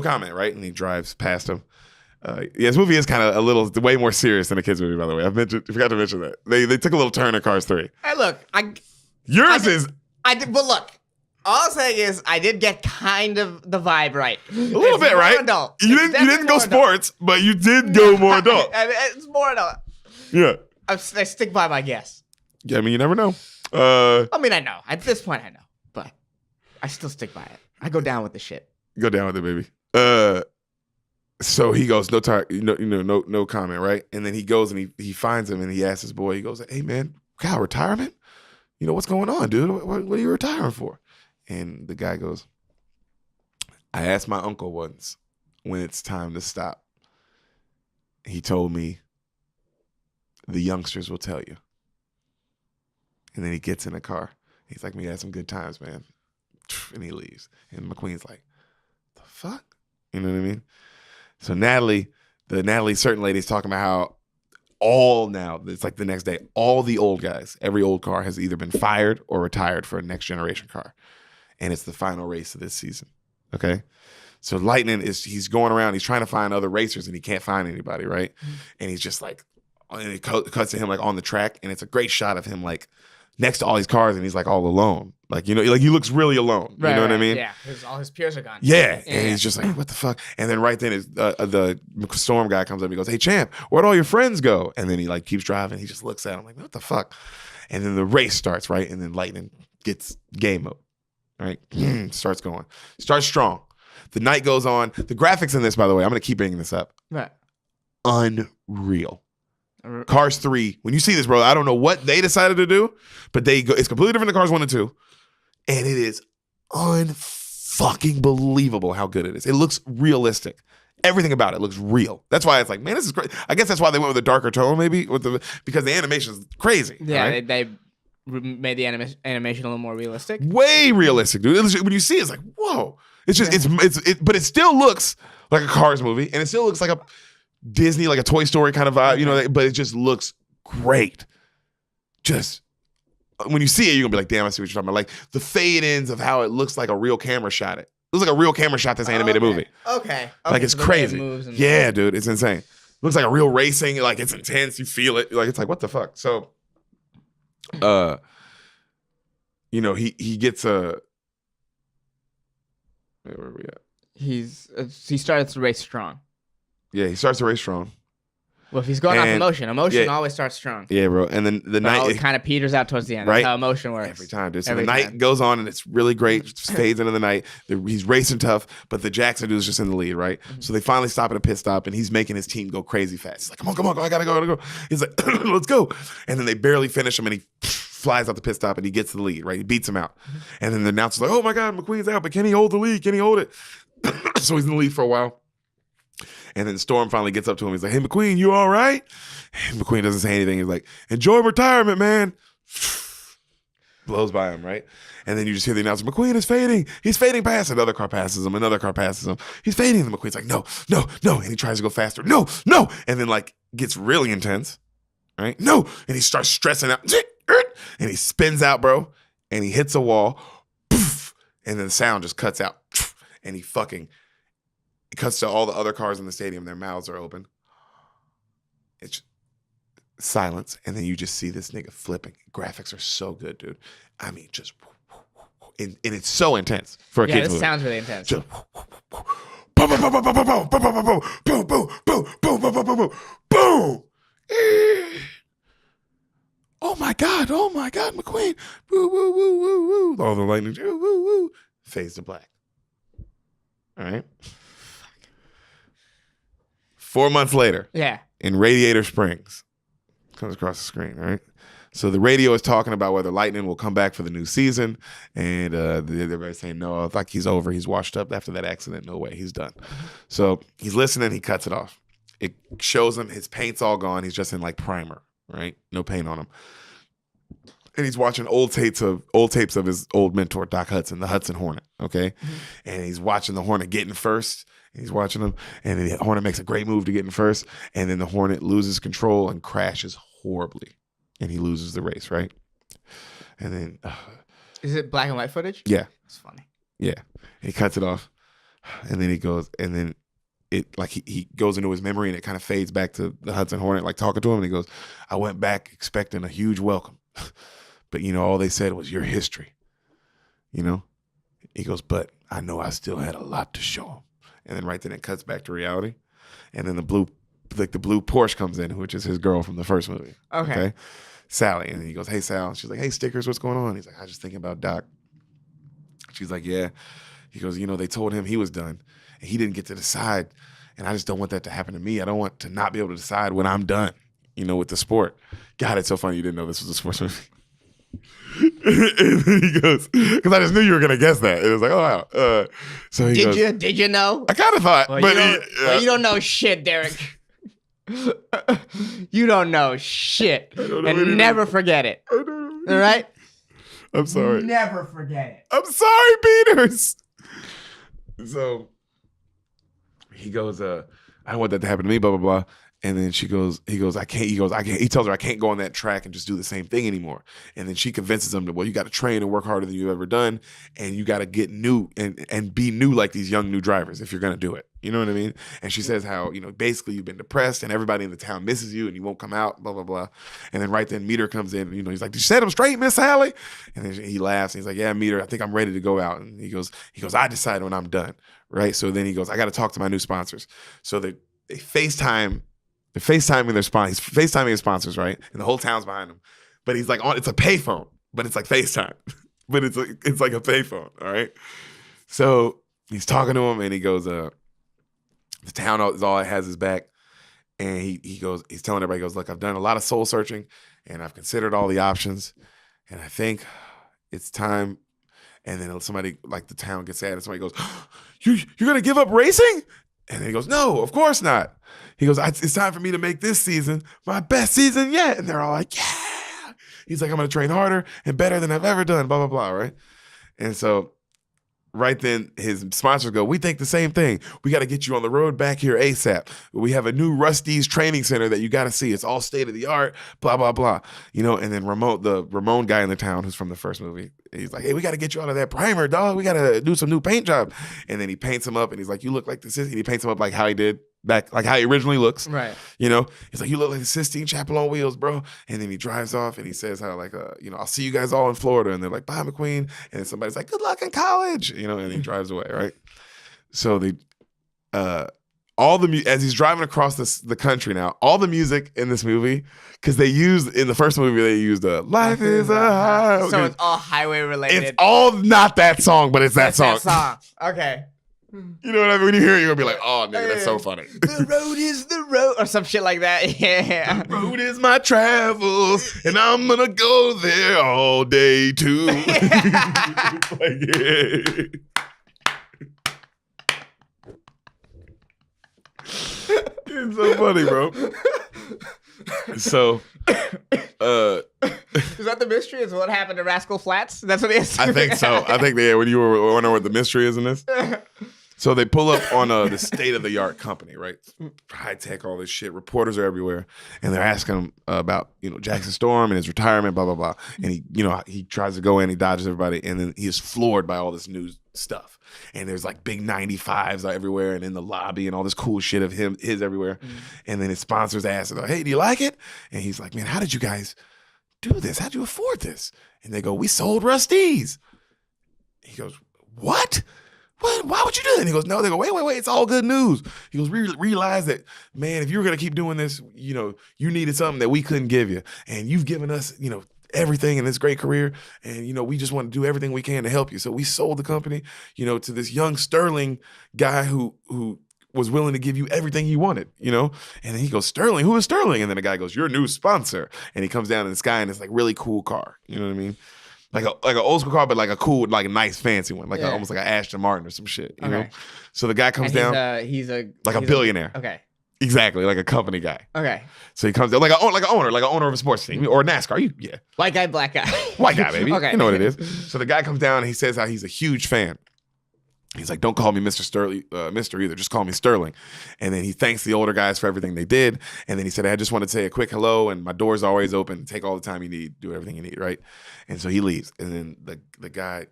Speaker 2: comment, right? And he drives past him. This movie is kind of way more serious than a kids movie, by the way. I forgot to mention that. They took a little turn in Cars 3.
Speaker 1: Hey, look, but look, all I'm saying is I did get kind of the vibe right.
Speaker 2: A little bit, right?
Speaker 1: Adult.
Speaker 2: You didn't go sports, but you did go more adult.
Speaker 1: It's more adult.
Speaker 2: Yeah.
Speaker 1: I stick by my guess.
Speaker 2: Yeah, I mean, you never know.
Speaker 1: I mean, I know. At this point, I know. But I still stick by it. I go down with the shit.
Speaker 2: Go down with it, baby. So he goes, no comment, right? And then he goes and he finds him and he asks his boy, he goes, hey man, Cal, retirement? You know, what's going on, dude? What are you retiring for? And the guy goes, I asked my uncle once when it's time to stop. He told me, the youngsters will tell you. And then he gets in the car. He's like, we had some good times, man. And he leaves. And McQueen's like, the fuck? You know what I mean? So Natalie certain lady's talking about how it's like the next day, all the old guys, every old car has either been fired or retired for a next generation car. And it's the final race of this season. Okay? So Lightning he's going around, he's trying to find other racers and he can't find anybody, right? Mm-hmm. And he's just like, and it cuts to him like on the track, and it's a great shot of him like next to all these cars, and he's like all alone. Like, you know, like he looks really alone.
Speaker 1: Right,
Speaker 2: you know what I mean?
Speaker 1: Yeah, because all his peers are gone.
Speaker 2: Yeah. And he's just like, what the fuck? And then right then the Storm guy comes up and he goes, hey, champ, where'd all your friends go? And then he like keeps driving. He just looks at him like, what the fuck? And then the race starts, right? And then Lightning gets game mode, right? Starts going. Starts strong. The night goes on. The graphics in this, by the way, I'm going to keep bringing this up.
Speaker 1: Right.
Speaker 2: Unreal. Cars 3, when you see this, bro, I don't know what they decided to do, but it's completely different than Cars 1 and 2. And it is unfucking believable how good it is. It looks realistic. Everything about it looks real. That's why it's like, man, this is great. I guess that's why they went with a darker tone, maybe, because the animation is crazy.
Speaker 1: Yeah,
Speaker 2: right?
Speaker 1: they made the animation a little more realistic.
Speaker 2: Way realistic, dude. When you see it, it's like, whoa. It's just, but it still looks like a Cars movie, and it still looks like a Disney, like a Toy Story kind of vibe, you know, but it just looks great. Just when you see it, you're gonna be like, damn, I see what you're talking about. Like the fade-ins of how it looks like a real camera shot it. It looks like a real camera shot this animated movie.
Speaker 1: Okay.
Speaker 2: Like it's crazy. Yeah, dude, it's insane. Looks like a real racing, like it's intense, you feel it. Like it's like, what the fuck? So you know, he gets a where are we at?
Speaker 1: He started to race strong.
Speaker 2: Yeah, he starts to race strong.
Speaker 1: Well, if he's going off emotion always starts strong.
Speaker 2: Yeah, bro. And then the night
Speaker 1: it kind of peters out towards the end.
Speaker 2: Right?
Speaker 1: That's how emotion works.
Speaker 2: Every time, dude. So the night goes on and it's really great. It fades into the night. He's racing tough, but the Jackson dude is just in the lead, right? Mm-hmm. So they finally stop at a pit stop and he's making his team go crazy fast. He's like, come on, I gotta go. He's like, let's go. And then they barely finish him and he flies out the pit stop and he gets the lead, right? He beats him out. And then the announcer's like, oh my God, McQueen's out, but can he hold the lead? Can he hold it? So he's in the lead for a while. And then Storm finally gets up to him. He's like, hey, McQueen, you all right? And McQueen doesn't say anything. He's like, enjoy retirement, man. Blows by him, right? And then you just hear the announcer, McQueen is fading. He's fading past. Another car passes him. Another car passes him. He's fading. And McQueen's like, no. And he tries to go faster. No. And then like gets really intense, right? No. And he starts stressing out. And he spins out, bro. And he hits a wall. And then the sound just cuts out. And it cuts to all the other cars in the stadium. Their mouths are open. It's silence. And then you just see this nigga flipping. Graphics are so good, dude. I mean, just, and it's so intense for a kid's movie. Yeah,
Speaker 1: this sounds really intense.
Speaker 2: Just, boom, boom, boom, boom, boom, boom, boom, boom, boom, boom, boom, boom, boom, boom, boom. Oh my God, McQueen. Woo, woo, woo, woo, woo. All the lightning, woo, woo, woo. Fades to black. All right. 4 months later.
Speaker 1: Yeah.
Speaker 2: In Radiator Springs. Comes across the screen, all right? So the radio is talking about whether Lightning will come back for the new season. And everybody's saying, no, like he's over. He's washed up after that accident. No way. He's done. So he's listening. He cuts it off. It shows him his paint's all gone. He's just in like primer, right? No paint on him. And he's watching old tapes of his old mentor, Doc Hudson, the Hudson Hornet, okay? And he's watching the Hornet get in first. And he's watching him. And then the Hornet makes a great move to get in first. And then the Hornet loses control and crashes horribly. And he loses the race, right? And then...
Speaker 1: Is it black and white footage?
Speaker 2: Yeah.
Speaker 1: It's funny.
Speaker 2: Yeah. He cuts it off. And then he goes... And then it like he goes into his memory and it kind of fades back to the Hudson Hornet, like talking to him. And he goes, I went back expecting a huge welcome. But, you know, all they said was your history. You know? He goes, but I know I still had a lot to show him. And then right then it cuts back to reality. And then the blue Porsche comes in, which is his girl from the first movie. Okay. Sally. And he goes, hey, Sal. She's like, hey, Stickers, what's going on? He's like, I was just thinking about Doc. She's like, yeah. He goes, you know, they told him he was done. And he didn't get to decide. And I just don't want that to happen to me. I don't want to not be able to decide when I'm done, you know, with the sport. God, it's so funny you didn't know this was a sports movie. And then he goes, because I just knew you were gonna guess that. It was like, oh wow. So he goes,
Speaker 1: Did you know?
Speaker 2: I kind of thought,
Speaker 1: well,
Speaker 2: but
Speaker 1: you don't know shit, Deric. You don't know shit, and never forget it. All right?
Speaker 2: I'm sorry.
Speaker 1: Never forget it.
Speaker 2: I'm sorry, Peters. So he goes, I don't want that to happen to me. Blah blah blah. And then he goes, I can't. He tells her, I can't go on that track and just do the same thing anymore. And then she convinces him that, well, you got to train and work harder than you've ever done. And you got to get new and be new like these young new drivers if you're going to do it. You know what I mean? And she says how, you know, basically you've been depressed and everybody in the town misses you and you won't come out, blah, blah, blah. And then right then Meter comes in, you know, he's like, did you set him straight, Miss Sally? And then he laughs and he's like, yeah, Meter, I think I'm ready to go out. And he goes, I decide when I'm done, right? So then he goes, I got to talk to my new sponsors. So they FaceTime. They're FaceTiming their sponsors. He's FaceTiming his sponsors, right? And the whole town's behind him. But he's like it's a payphone, but it's like FaceTime. But it's like a payphone, all right? So he's talking to him and he goes, the town is all it has his back. And he's telling everybody, he goes, look, I've done a lot of soul searching and I've considered all the options. And I think it's time. And then somebody, like the town gets sad and somebody goes, you're going to give up racing? And then he goes, no, of course not. He goes, it's time for me to make this season my best season yet. And they're all like, yeah. He's like, I'm going to train harder and better than I've ever done, blah, blah, blah, right? And so right then his sponsors go, we think the same thing. We got to get you on the road back here ASAP. We have a new Rusty's training center that you got to see. It's all state of the art, blah, blah, blah. You know, and then the Ramon guy in the town who's from the first movie, he's like, hey, we got to get you out of that primer, dog. We got to do some new paint job. And then he paints him up and he's like, you look like the Sistine. And he paints him up like how he did back, like how he originally looks. Right. You know, he's like, you look like the Sistine Chapel on wheels, bro. And then he drives off and he says how like, you know, I'll see you guys all in Florida. And they're like, bye, McQueen. And then somebody's like, good luck in college, you know, and he drives away, right? So as he's driving across the country now, all the music in this movie, because in the first movie, they used Life is a Highway.
Speaker 1: So it's all highway related.
Speaker 2: It's all not that song, but it's that song.
Speaker 1: That song. Okay.
Speaker 2: You know what I mean? When you hear it, you're gonna be like, "Oh, nigga, that's so funny."
Speaker 1: The road is the road, or some shit like that. Yeah.
Speaker 2: The road is my travels, and I'm gonna go there all day too. Like, yeah. It's so funny, bro. So,
Speaker 1: is that the mystery? Is what happened to Rascal Flatts? That's what it is.
Speaker 2: I think so. I think when you were wondering what the mystery is in this. So they pull up on the state-of-the-art company, right? High tech, all this shit. Reporters are everywhere, and they're asking him about Jackson Storm and his retirement, blah blah blah. And he tries to go in, he dodges everybody, and then he is floored by all this new stuff. And there's like big 95s everywhere, and in the lobby, and all this cool shit of his everywhere. And then his sponsors ask him, "Hey, do you like it?" And he's like, "Man, how did you guys do this? How'd you afford this?" And they go, "We sold Rusty's." He goes, "What? What? Why would you do that?" And he goes, "No." They go, wait, it's all good news. He goes, realize that, man, if you were going to keep doing this, you needed something that we couldn't give you. And you've given us, everything in this great career. And, we just want to do everything we can to help you. So we sold the company, to this young Sterling guy who was willing to give you everything you wanted, And then he goes, "Sterling, who is Sterling?" And then the guy goes, "Your new sponsor." And he comes down in this guy in this like really cool car. You know what I mean? Like an old school car, but like a cool, like a nice fancy one, like almost like an Aston Martin or some shit, you know. So the guy comes down. He's a billionaire.
Speaker 1: Okay.
Speaker 2: Exactly, like a company guy.
Speaker 1: Okay.
Speaker 2: So he comes down like an owner of a sports team or NASCAR.
Speaker 1: White guy, black guy.
Speaker 2: White guy, baby.
Speaker 1: Okay.
Speaker 2: You know what it is. So the guy comes down and he says how he's a huge fan. He's like, "Don't call me Mr. Sterling, Mr. either. Just call me Sterling." And then he thanks the older guys for everything they did. And then he said, "I just want to say a quick hello, and my door's always open. Take all the time you need. Do everything you need, right?" And so he leaves. And then the guy,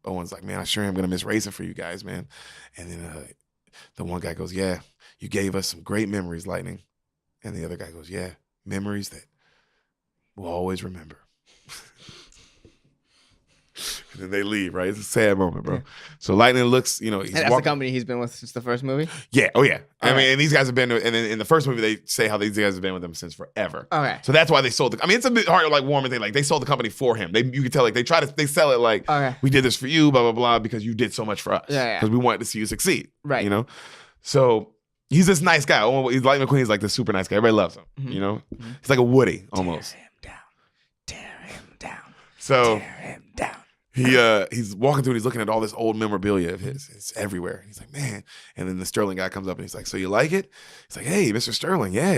Speaker 2: Owen's like, "Man, I sure am going to miss racing for you guys, man." And then the one guy goes, "Yeah, you gave us some great memories, Lightning." And the other guy goes, "Yeah, memories that we'll always remember." And then they leave, right? It's a sad moment, bro. So Lightning looks, he's
Speaker 1: and that's the company he's been with since the first movie?
Speaker 2: Yeah. Oh, yeah. I mean, and these guys have been, and in the first movie, they say how these guys have been with him since forever.
Speaker 1: Okay.
Speaker 2: So that's why they sold it's a bit hard, like, warm and thing. Like, they sold the company for him. You can tell, like, they sell it like, "We did this for you, blah, blah, blah, because you did so much for us."
Speaker 1: Yeah.
Speaker 2: Because we wanted to see you succeed.
Speaker 1: Right.
Speaker 2: So he's this nice guy. He's like McQueen. He's like this super nice guy. Everybody loves him, He's like a Woody, almost.
Speaker 1: Tear him down.
Speaker 2: So.
Speaker 1: Tear him down.
Speaker 2: He's walking through and he's looking at all this old memorabilia of his. It's everywhere. He's like, "Man." And then the Sterling guy comes up and he's like, "So you like it?" He's like, "Hey, Mr. Sterling, yeah,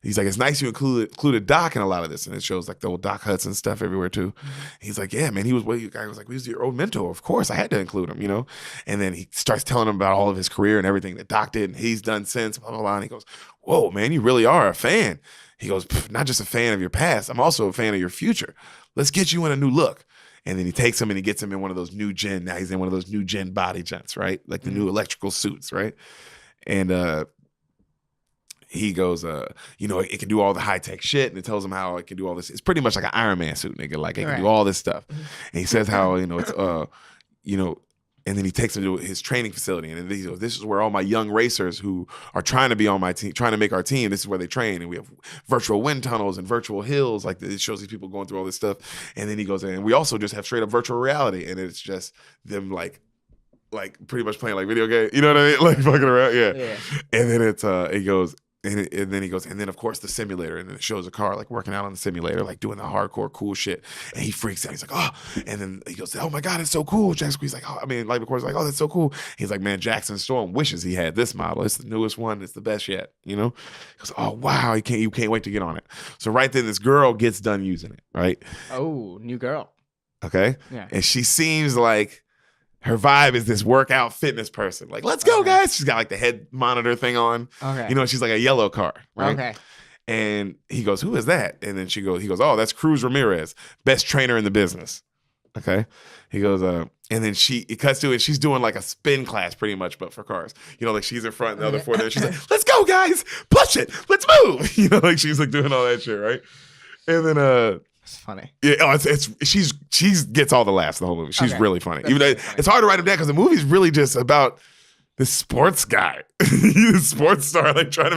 Speaker 2: he's like, it's nice you included Doc in a lot of this." And it shows like the old Doc Hudson stuff everywhere too. He's like, "Yeah, man, the guy was like, he was your old mentor. Of course, I had to include him, And then he starts telling him about all of his career and everything that Doc did and he's done since, blah, blah, blah. And he goes, "Whoa, man, you really are a fan." He goes, "Not just a fan of your past, I'm also a fan of your future. Let's get you in a new look." And then he takes him and he gets him in one of those new gen. Now he's in one of those new gen body jets, right? Like the new electrical suits, right? And he goes, it can do all the high tech shit, and it tells him how it can do all this. It's pretty much like an Iron Man suit, nigga. Like it can do all this stuff. And he says how it's and then he takes him to his training facility, and he goes, "This is where all my young racers who are trying to be on my team, trying to make our team, this is where they train. And we have virtual wind tunnels and virtual hills. Like it shows these people going through all this stuff." And then he goes, "And we also just have straight up virtual reality, and it's just them like pretty much playing like video game. You know what I mean? Like fucking around, yeah." And then he goes. And then he goes, and then of course the simulator, and then it shows a car like working out on the simulator, like doing the hardcore cool shit. And he freaks out. He's like, "Oh!" And then he goes, "Oh my God, it's so cool." Jackson's like, of course, like, "Oh, that's so cool." He's like, "Man, Jackson Storm wishes he had this model. It's the newest one. It's the best yet." He goes, "Oh wow, you can't wait to get on it." So right then, this girl gets done using it. Right?
Speaker 1: Oh, new girl.
Speaker 2: Okay.
Speaker 1: Yeah.
Speaker 2: And she seems like. Her vibe is this workout fitness person. Like, "Let's go, guys." She's got like the head monitor thing on.
Speaker 1: Okay.
Speaker 2: She's like a yellow car, right?
Speaker 1: Okay.
Speaker 2: And he goes, "Who is that?" And then he goes, "Oh, that's Cruz Ramirez, best trainer in the business." Okay. He goes, and then it cuts to it. She's doing like a spin class pretty much, but for cars. Like she's in front and the other four there. She's like, "Let's go, guys. Push it. Let's move." Like she's like doing all that shit, right? And then,
Speaker 1: it's funny.
Speaker 2: Yeah, she gets all the laughs the whole movie. She's really funny. Even though it's hard to write him down because the movie's really just about this sports guy, this sports star, like trying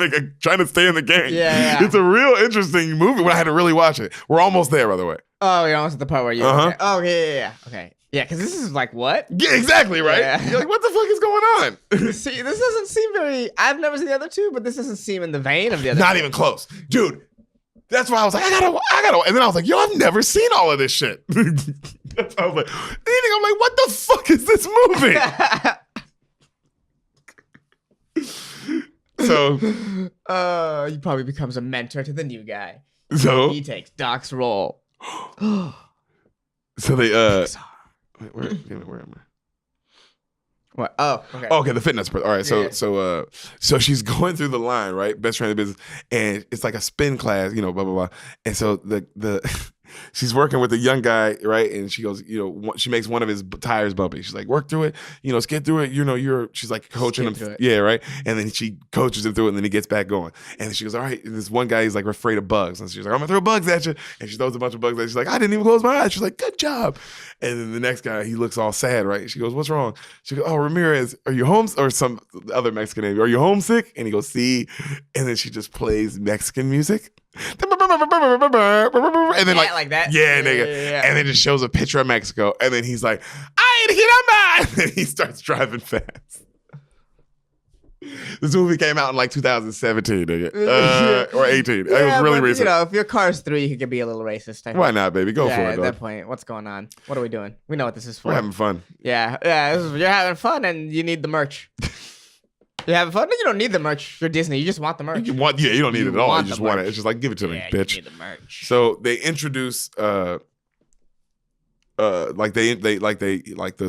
Speaker 2: to stay in the game.
Speaker 1: Yeah.
Speaker 2: It's a real interesting movie. When I had to really watch it, we're almost there, by the way.
Speaker 1: Oh, you're almost at the part where you.
Speaker 2: Uh-huh.
Speaker 1: Okay. Oh, yeah. Okay. Yeah, because this is like what?
Speaker 2: Yeah, exactly, right?
Speaker 1: Yeah.
Speaker 2: You're like, what the fuck is going on?
Speaker 1: See, this doesn't seem very. I've never seen the other two, but this doesn't seem in the vein of the other.
Speaker 2: Not
Speaker 1: two.
Speaker 2: even close, dude. That's why I was like, I gotta, and then I was like, yo, I've never seen all of this shit. That's why I was like, I'm like, what the fuck is this movie? So,
Speaker 1: he probably becomes a mentor to the new guy.
Speaker 2: So
Speaker 1: he takes Doc's role.
Speaker 2: So they wait, where am I?
Speaker 1: What? Oh, okay.
Speaker 2: Okay, the fitness person. All right,
Speaker 1: Yeah.
Speaker 2: so she's going through the line, right? Best friend in the business, and it's like a spin class, blah blah blah. And so the she's working with a young guy, right? And she goes, she makes one of his tires bumpy. She's like, work through it, skid through it. She's like coaching him, yeah, right. And then she coaches him through it, and then he gets back going. And she goes, all right. And this one guy is like afraid of bugs, and she's like, I'm gonna throw bugs at you. And she throws a bunch of bugs at you. She's like, I didn't even close my eyes. She's like, good job. And then the next guy, he looks all sad, right? She goes, what's wrong? She goes, oh, Ramirez, are you home? Or some other Mexican name, are you homesick? And he goes, see. And then she just plays Mexican music. And then like that. Yeah, nigga. Yeah. And then it shows a picture of Mexico. And then he's like, I ain't here, and he starts driving fast. This movie came out in like 2017, nigga. Or 18. It was really recent.
Speaker 1: If your car's 3, you could be a little racist.
Speaker 2: Why not, baby? Go for it,
Speaker 1: at
Speaker 2: dog.
Speaker 1: that point, what's going on? What are we doing? We know what this is for.
Speaker 2: We're having fun.
Speaker 1: Yeah. You're having fun, and you need the merch. You're having fun? You don't need the merch. You're Disney. You just want the merch.
Speaker 2: You don't need it at all. You just want it. It's just like, give it to me, bitch.
Speaker 1: You need the merch.
Speaker 2: So they introduce the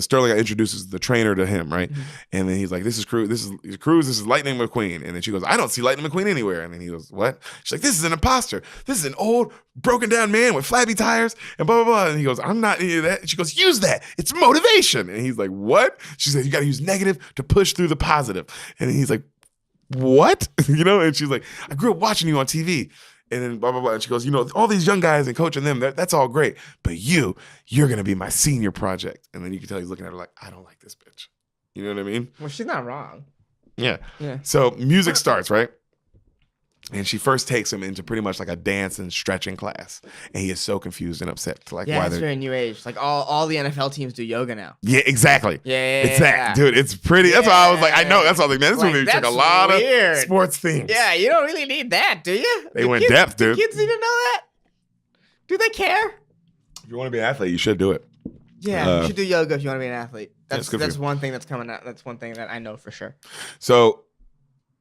Speaker 2: Sterling guy introduces the trainer to him, right? Mm-hmm. And then he's like, this is Cruz, this is Lightning McQueen. And then she goes, I don't see Lightning McQueen anywhere. And then he goes, what? She's like, this is an imposter. This is an old, broken down man with flabby tires and blah, blah, blah. And he goes, I'm not any of that. And she goes, use that. It's motivation. And he's like, what? She says, you got to use negative to push through the positive. And he's like, what? And she's like, I grew up watching you on TV. And then blah, blah, blah. And she goes, all these young guys and coaching them, that's all great. But you're going to be my senior project. And then you can tell he's looking at her like, I don't like this bitch. You know what I mean?
Speaker 1: Well, she's not wrong.
Speaker 2: Yeah. So music starts, right? And she first takes him into pretty much like a dance and stretching class. And he is so confused and upset. Why
Speaker 1: it's very new age. Like all the NFL teams do yoga now.
Speaker 2: Yeah, exactly.
Speaker 1: Yeah.
Speaker 2: That. Dude, it's pretty. That's why I was like, I know. That's why I was like, man, this movie took a lot of sports themes.
Speaker 1: Yeah, you don't really need that, do you?
Speaker 2: They went depth, dude.
Speaker 1: Do kids need to know that? Do they care?
Speaker 2: If you want to be an athlete, you should do it.
Speaker 1: Yeah, you should do yoga if you want to be an athlete. That's one thing that's coming out. That's one thing that I know for sure.
Speaker 2: So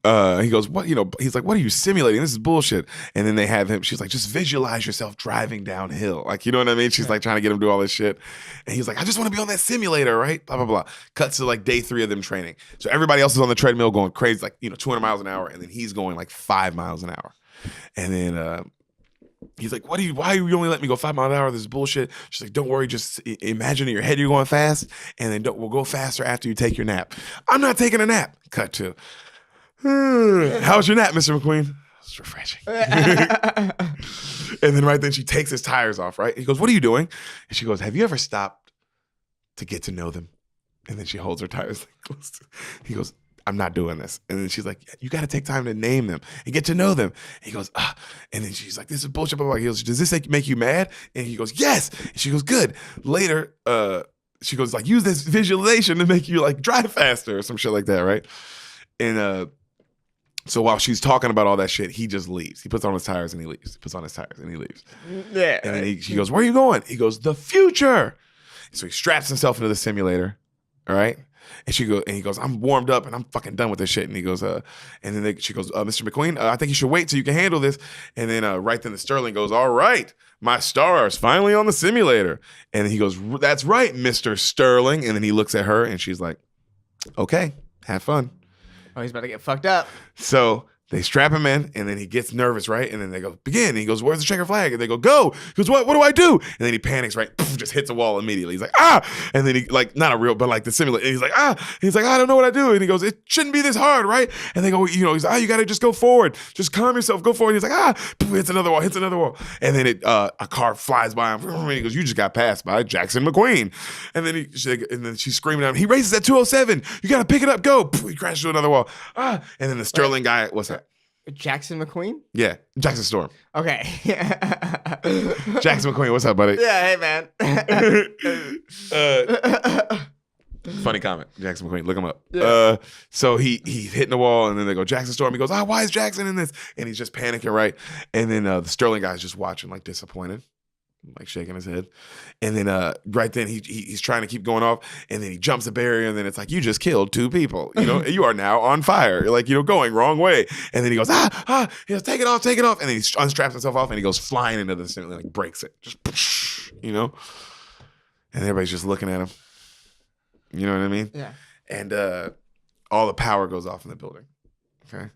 Speaker 2: he goes, what, he's like, what are you simulating? This is bullshit. And then they have him, she's like, just visualize yourself driving downhill. Like, you know what I mean? She's like trying to get him to do all this shit. And he's like, I just want to be on that simulator, right? Blah, blah, blah. Cuts to like day 3 of them training. So everybody else is on the treadmill going crazy, like, 200 miles an hour. And then he's going like 5 miles an hour. And then he's like, why you only let me go 5 miles an hour? This is bullshit. She's like, don't worry, just imagine in your head you're going fast. And then we'll go faster after you take your nap. I'm not taking a nap. Cut to, how was your nap, Mr. McQueen? It's refreshing. And then right then she takes his tires off, right? He goes, what are you doing? And she goes, have you ever stopped to get to know them? And then she holds her tires close to, he goes, I'm not doing this. And then she's like, you got to take time to name them and get to know them. And he goes, ah. And then she's like, this is bullshit. He goes, does this make you mad? And he goes, yes. And she goes, good. Later, she goes, like, use this visualization to make you like drive faster or some shit like that, right? And so while she's talking about all that shit, he just leaves. He puts on his tires and he leaves. He puts on his tires and he leaves.
Speaker 1: Yeah.
Speaker 2: And then she goes, where are you going? He goes, the future. So he straps himself into the simulator. All right. And he goes, I'm warmed up and I'm fucking done with this shit. And he goes, and then she goes, Mr. McQueen, I think you should wait till you can handle this. And then right then the Sterling goes, all right, my stars finally on the simulator. And then he goes, that's right, Mr. Sterling. And then he looks at her and she's like, okay, have fun.
Speaker 1: Oh, he's about to get fucked up.
Speaker 2: So they strap him in, and then he gets nervous, right? And then they go, begin. And he goes, where's the checker flag? And they go, go. He goes, what do I do? And then he panics, right? Just hits a wall immediately. He's like, ah. And then he, like, not a real, but like the simulator. And he's like, ah. And he's like, I don't know what I do. And he goes, it shouldn't be this hard, right? And they go, he's like, you got to just go forward. Just calm yourself. Go forward. And he's like, ah. Hits another wall. And then a car flies by him. And he goes, you just got passed by Jackson McQueen. And then she's screaming at him. He races at 207. You got to pick it up. Go. He crashes to another wall. Ah. And then the Sterling guy, what's that?
Speaker 1: Jackson McQueen?
Speaker 2: Yeah, Jackson Storm.
Speaker 1: Okay.
Speaker 2: Jackson McQueen, what's up, buddy?
Speaker 1: Yeah, hey, man.
Speaker 2: Funny comment. Jackson McQueen, look him up.
Speaker 1: Yeah.
Speaker 2: So he's hitting the wall, and then they go, Jackson Storm. He goes, why is Jackson in this? And he's just panicking, right? And then the Sterling guy's just watching, like, disappointed, like shaking his head. And then right then he's trying to keep going off, and then he jumps a barrier, and then it's like, you just killed 2 people. You know, you are now on fire. You're like, going wrong way. And then he goes, he goes, take it off. And then he unstraps himself off, and he goes flying into the ceiling, like breaks it. Just, and everybody's just looking at him. You know what I mean?
Speaker 1: Yeah.
Speaker 2: And all the power goes off in the building. Okay.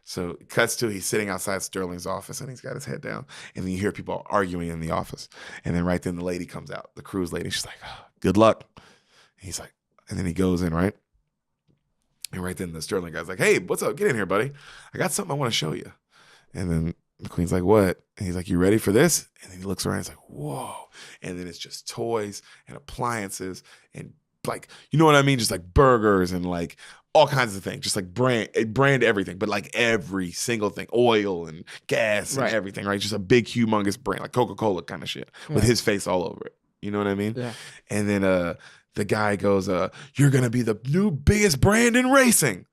Speaker 2: So it cuts to he's sitting outside Sterling's office, and he's got his head down. And then you hear people arguing in the office. And then right then the lady comes out, the cruise lady. She's like, good luck. And he's like, and then he goes in, right? And right then the Sterling guy's like, hey, what's up? Get in here, buddy. I got something I want to show you. And then McQueen's like, what? And he's like, you ready for this? And then he looks around. He's like, whoa. And then it's just toys and appliances and, like, you know what I mean? Just like burgers and like all kinds of things, just like brand everything, but like every single thing, oil and gas and everything, right? Just a big, humongous brand, like Coca-Cola kind of shit with his face all over it. You know what I mean? Yeah. And then the guy goes, you're going to be the new biggest brand in racing.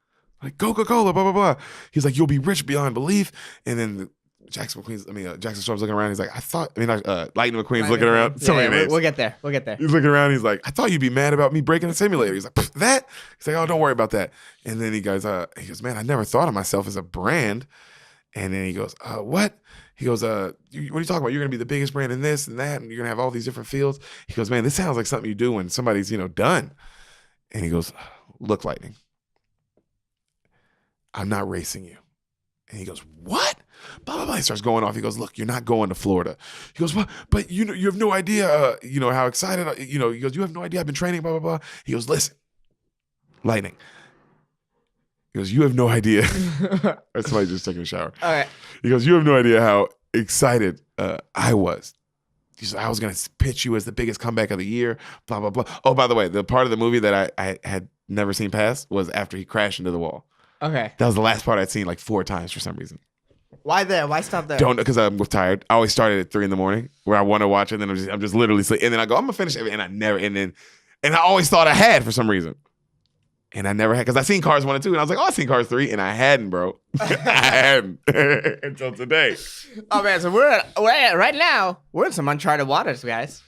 Speaker 2: Like Coca-Cola, blah, blah, blah. He's like, you'll be rich beyond belief. And then Jackson Storm's looking around. He's like, Lightning McQueen's looking around. So many names.
Speaker 1: We'll get there.
Speaker 2: He's looking around. He's like, I thought you'd be mad about me breaking the simulator. He's like, that? He's like, oh, don't worry about that. And then he goes, man, I never thought of myself as a brand. And then he goes, what? He goes, what are you talking about? You're going to be the biggest brand in this and that, and you're going to have all these different fields. He goes, man, this sounds like something you do when somebody's, done. And he goes, look, Lightning, I'm not racing you. And he goes, what? Blah, blah, blah. He starts going off. He goes, look, you're not going to Florida. He goes, what? But you have no idea, how excited, he goes, you have no idea. I've been training, blah, blah, blah. He goes, listen, Lightning. He goes, you have no idea. That's somebody just taking a shower.
Speaker 1: All right.
Speaker 2: He goes, you have no idea how excited I was. He said, I was going to pitch you as the biggest comeback of the year, blah, blah, blah. Oh, by the way, the part of the movie that I had never seen past was after he crashed into the wall.
Speaker 1: Okay.
Speaker 2: That was the last part I'd seen like 4 times for some reason.
Speaker 1: Why there? Why stop there?
Speaker 2: Don't know, because I'm tired. I always started at 3 a.m. where I want to watch it, and then I'm just literally sleeping. And then I go, I'm gonna finish it, and I always thought I had for some reason, and I never had, because I seen Cars 1 and 2, and I was like, oh, I seen Cars 3, and I hadn't, bro. I hadn't until today.
Speaker 1: Oh man, so we're right now we're in some uncharted waters, guys.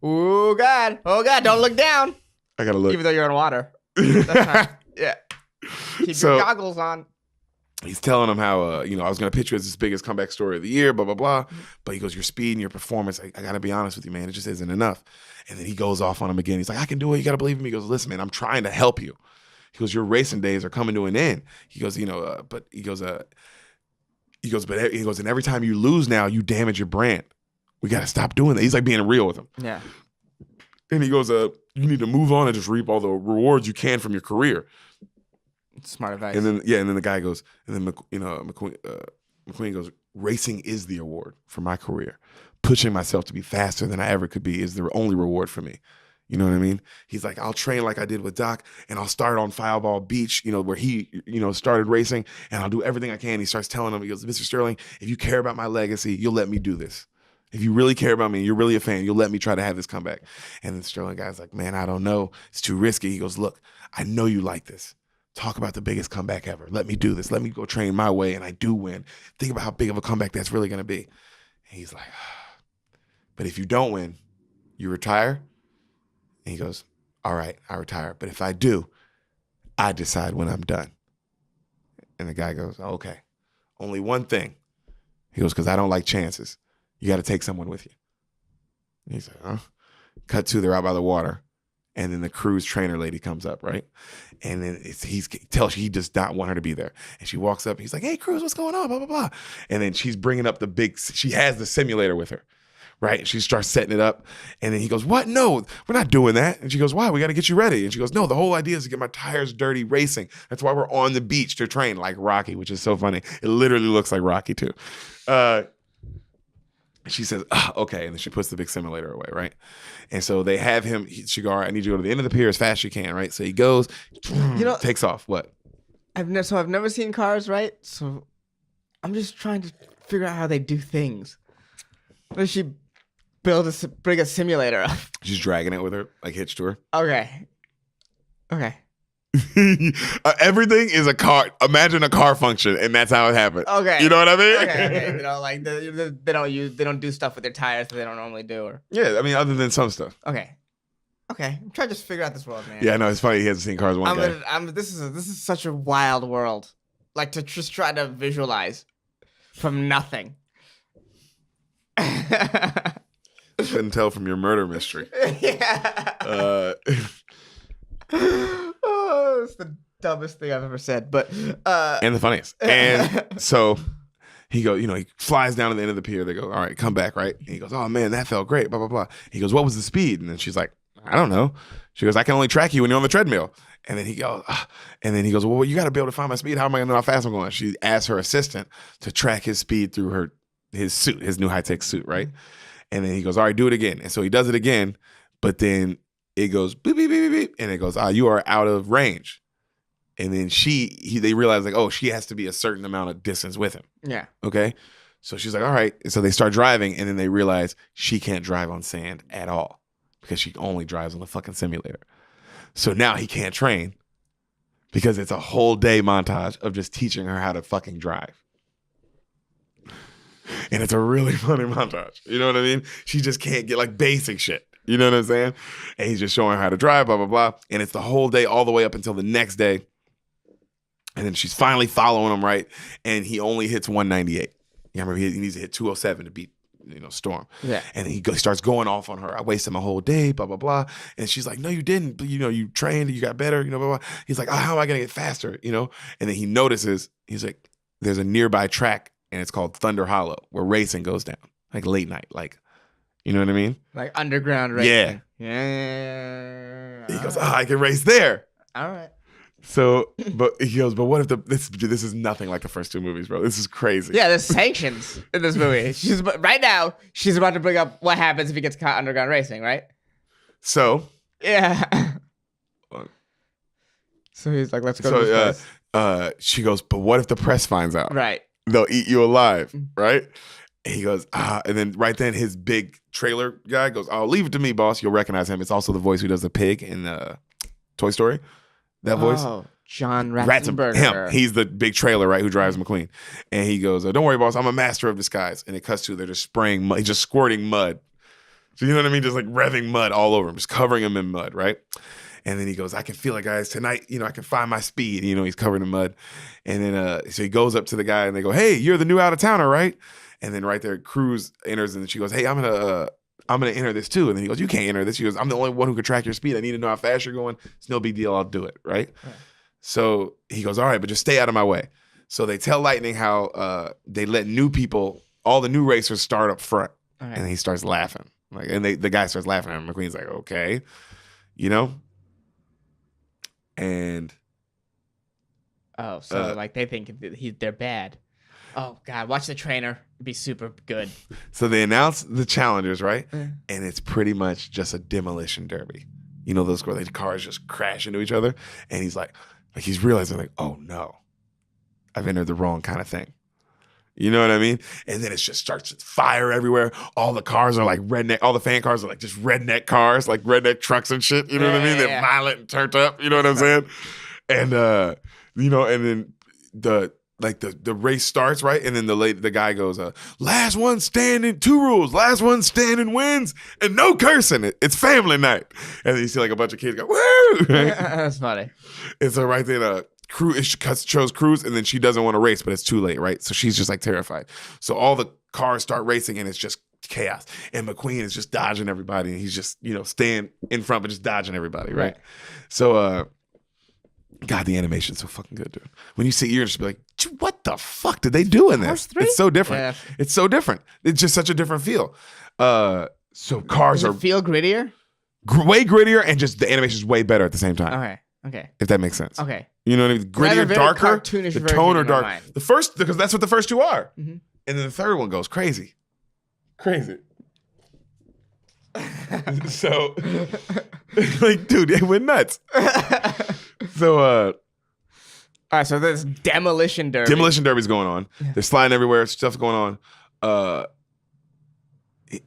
Speaker 1: Oh God, don't look down.
Speaker 2: I gotta look,
Speaker 1: even though you're in water. That's not, yeah. Keep your goggles on.
Speaker 2: He's telling him how, I was going to pitch you as this biggest comeback story of the year, blah, blah, blah. But he goes, your speed and your performance, I got to be honest with you, man, it just isn't enough. And then he goes off on him again. He's like, I can do it. You got to believe in me. He goes, listen, man, I'm trying to help you. He goes, your racing days are coming to an end. He goes, and every time you lose now, you damage your brand. We got to stop doing that. He's like being real with him.
Speaker 1: Yeah.
Speaker 2: And he goes, you need to move on and just reap all the rewards you can from your career.
Speaker 1: Smart advice.
Speaker 2: And then the guy goes, and then McQueen goes, racing is the award for my career. Pushing myself to be faster than I ever could be is the only reward for me. You know what I mean? He's like, I'll train like I did with Doc, and I'll start on Fireball Beach, where he, started racing, and I'll do everything I can. He starts telling him, he goes, Mr. Sterling, if you care about my legacy, you'll let me do this. If you really care about me, you're really a fan, you'll let me try to have this comeback. And then Sterling guy's like, man, I don't know. It's too risky. He goes, look, I know you like this. Talk about the biggest comeback ever. Let me do this. Let me go train my way, and I do win. Think about how big of a comeback that's really going to be. And he's like, but if you don't win, you retire? And he goes, all right, I retire. But if I do, I decide when I'm done. And the guy goes, okay. Only one thing. He goes, because I don't like chances. You got to take someone with you. And he's like, huh? Cut to, they're out by the water. And then the cruise trainer lady comes up, right? And then he does not want her to be there. And she walks up, and he's like, hey, Cruz, what's going on? Blah, blah, blah. And then she's bringing up she has the simulator with her, right? And she starts setting it up. And then he goes, what? No, we're not doing that. And she goes, why? We got to get you ready. And she goes, no, the whole idea is to get my tires dirty racing. That's why we're on the beach to train like Rocky, which is so funny. It literally looks like Rocky too. She says, okay. And then she puts the big simulator away, right? And so they have him, she go, all right, I need you to go to the end of the pier as fast as you can, right? So he goes, takes off. What?
Speaker 1: I've never seen Cars, right? So I'm just trying to figure out how they do things. What does she bring a simulator up?
Speaker 2: She's dragging it with her, like hitched to her.
Speaker 1: Okay.
Speaker 2: Everything is a car. Imagine a car function, and that's how it happened.
Speaker 1: Okay.
Speaker 2: You know what I mean?
Speaker 1: Okay. You know, like they don't do stuff with their tires that they don't normally do. Or
Speaker 2: Yeah, I mean, other than some stuff.
Speaker 1: Okay. I'm trying to just figure out this world, man.
Speaker 2: Yeah, I know. It's funny. He hasn't seen Cars 1 guy.
Speaker 1: This is such a wild world. Like to just try to visualize from nothing.
Speaker 2: Couldn't tell from your murder mystery.
Speaker 1: Yeah. Oh, it's the dumbest thing I've ever said, but
Speaker 2: and the funniest. And so he goes, he flies down to the end of the pier. They go, all right, come back, right? And he goes, oh man, that felt great, blah, blah, blah. He goes, what was the speed? And then she's like, I don't know. She goes, I can only track you when you're on the treadmill. And then he goes, well, you got to be able to find my speed. How am I going to know how fast I'm going? She asked her assistant to track his speed through his suit, his new high-tech suit, right? And then he goes, all right, do it again. And so he does it again, but then it goes beep, beep, beep, beep, beep. And it goes, you are out of range. And then they realize like, oh, she has to be a certain amount of distance with him.
Speaker 1: Yeah.
Speaker 2: Okay. So she's like, all right. So they start driving, and then they realize she can't drive on sand at all because she only drives on the fucking simulator. So now he can't train because it's a whole day montage of just teaching her how to fucking drive. And it's a really funny montage. You know what I mean? She just can't get like basic shit. You know what I'm saying? And he's just showing her how to drive, blah, blah, blah. And it's the whole day all the way up until the next day. And then she's finally following him, right? And he only hits 198. You remember he needs to hit 207 to beat, Storm.
Speaker 1: Yeah.
Speaker 2: And he starts going off on her. I wasted my whole day, blah, blah, blah. And she's like, no, you didn't. You trained, you got better, blah, blah. He's like, how am I going to get faster? And then he notices, he's like, there's a nearby track, and it's called Thunder Hollow, where racing goes down, like late night, like, you know what I mean?
Speaker 1: Like underground racing.
Speaker 2: Yeah. He goes, I can race there.
Speaker 1: All right.
Speaker 2: So, but he goes, but what if this is nothing like the first two movies, bro? This is crazy.
Speaker 1: Yeah, there's sanctions in this movie. Right now, she's about to bring up what happens if he gets caught underground racing, right?
Speaker 2: So.
Speaker 1: Yeah. So he's like, let's go to this place.
Speaker 2: She goes, but what if the press finds out?
Speaker 1: Right.
Speaker 2: They'll eat you alive, right? And he goes, and then right then his big trailer guy goes, oh, leave it to me, boss. You'll recognize him. It's also the voice who does the pig in Toy Story. That voice.
Speaker 1: Oh, John Ratzenberger.
Speaker 2: Him. He's the big trailer, right, who drives McQueen. And he goes, don't worry, boss. I'm a master of disguise. And it cuts to, they're just spraying mud. He's just squirting mud. So you know what I mean? Just like revving mud all over him, just covering him in mud, right? And then he goes, I can feel it, guys. Tonight, I can find my speed. He's covered in mud. And then so he goes up to the guy and they go, hey, you're the new out-of-towner, right? And then right there, Cruz enters and she goes, hey, I'm gonna enter this too. And then he goes, you can't enter this. She goes, I'm the only one who can track your speed. I need to know how fast you're going. It's no big deal. I'll do it, right? So he goes, all right, but just stay out of my way. So they tell Lightning how they let new people, all the new racers start up front. Right. And he starts laughing. And the guy starts laughing at him. McQueen's like, okay, And
Speaker 1: so like they think they're bad. Oh God, watch the trainer. It'd be super good.
Speaker 2: So they announce the challengers, right? And it's pretty much just a demolition derby. Those where the cars just crash into each other. And he's like he's realizing like, oh no, I've entered the wrong kind of thing. You know what I mean? And then it just starts to fire everywhere. All the cars are like redneck. All the fan cars are like just redneck cars, like redneck trucks and shit. You know what I mean? They're violent and turned up. You know what I'm saying? And and then the race starts, right? And then the guy goes, last one standing, 2 rules. Last one standing wins, and no cursing. It's family night. And then you see like a bunch of kids go, woo! Right?
Speaker 1: That's funny.
Speaker 2: And so right then, chose Cruz, and then she doesn't want to race, but it's too late, right? So she's just like terrified. So all the cars start racing, and it's just chaos. And McQueen is just dodging everybody, and he's just staying in front, but just dodging everybody, right? So, God, the animation's so fucking good, dude. When you see it, you're just be like, what the fuck did they do in this? It's so different. Yeah. It's so different. It's just such a different feel. So cars
Speaker 1: feel grittier?
Speaker 2: Way grittier, and just the animation's way better at the same time.
Speaker 1: Okay.
Speaker 2: If that makes sense.
Speaker 1: Okay.
Speaker 2: You know what I mean? Grittier, darker. The tone are dark. The first, because that's what the first two are. Mm-hmm. And then the third one goes crazy. So, like, dude, it went nuts. So,
Speaker 1: All right, so there's demolition derby.
Speaker 2: Demolition derby's going on. They're sliding everywhere. Stuff's going on.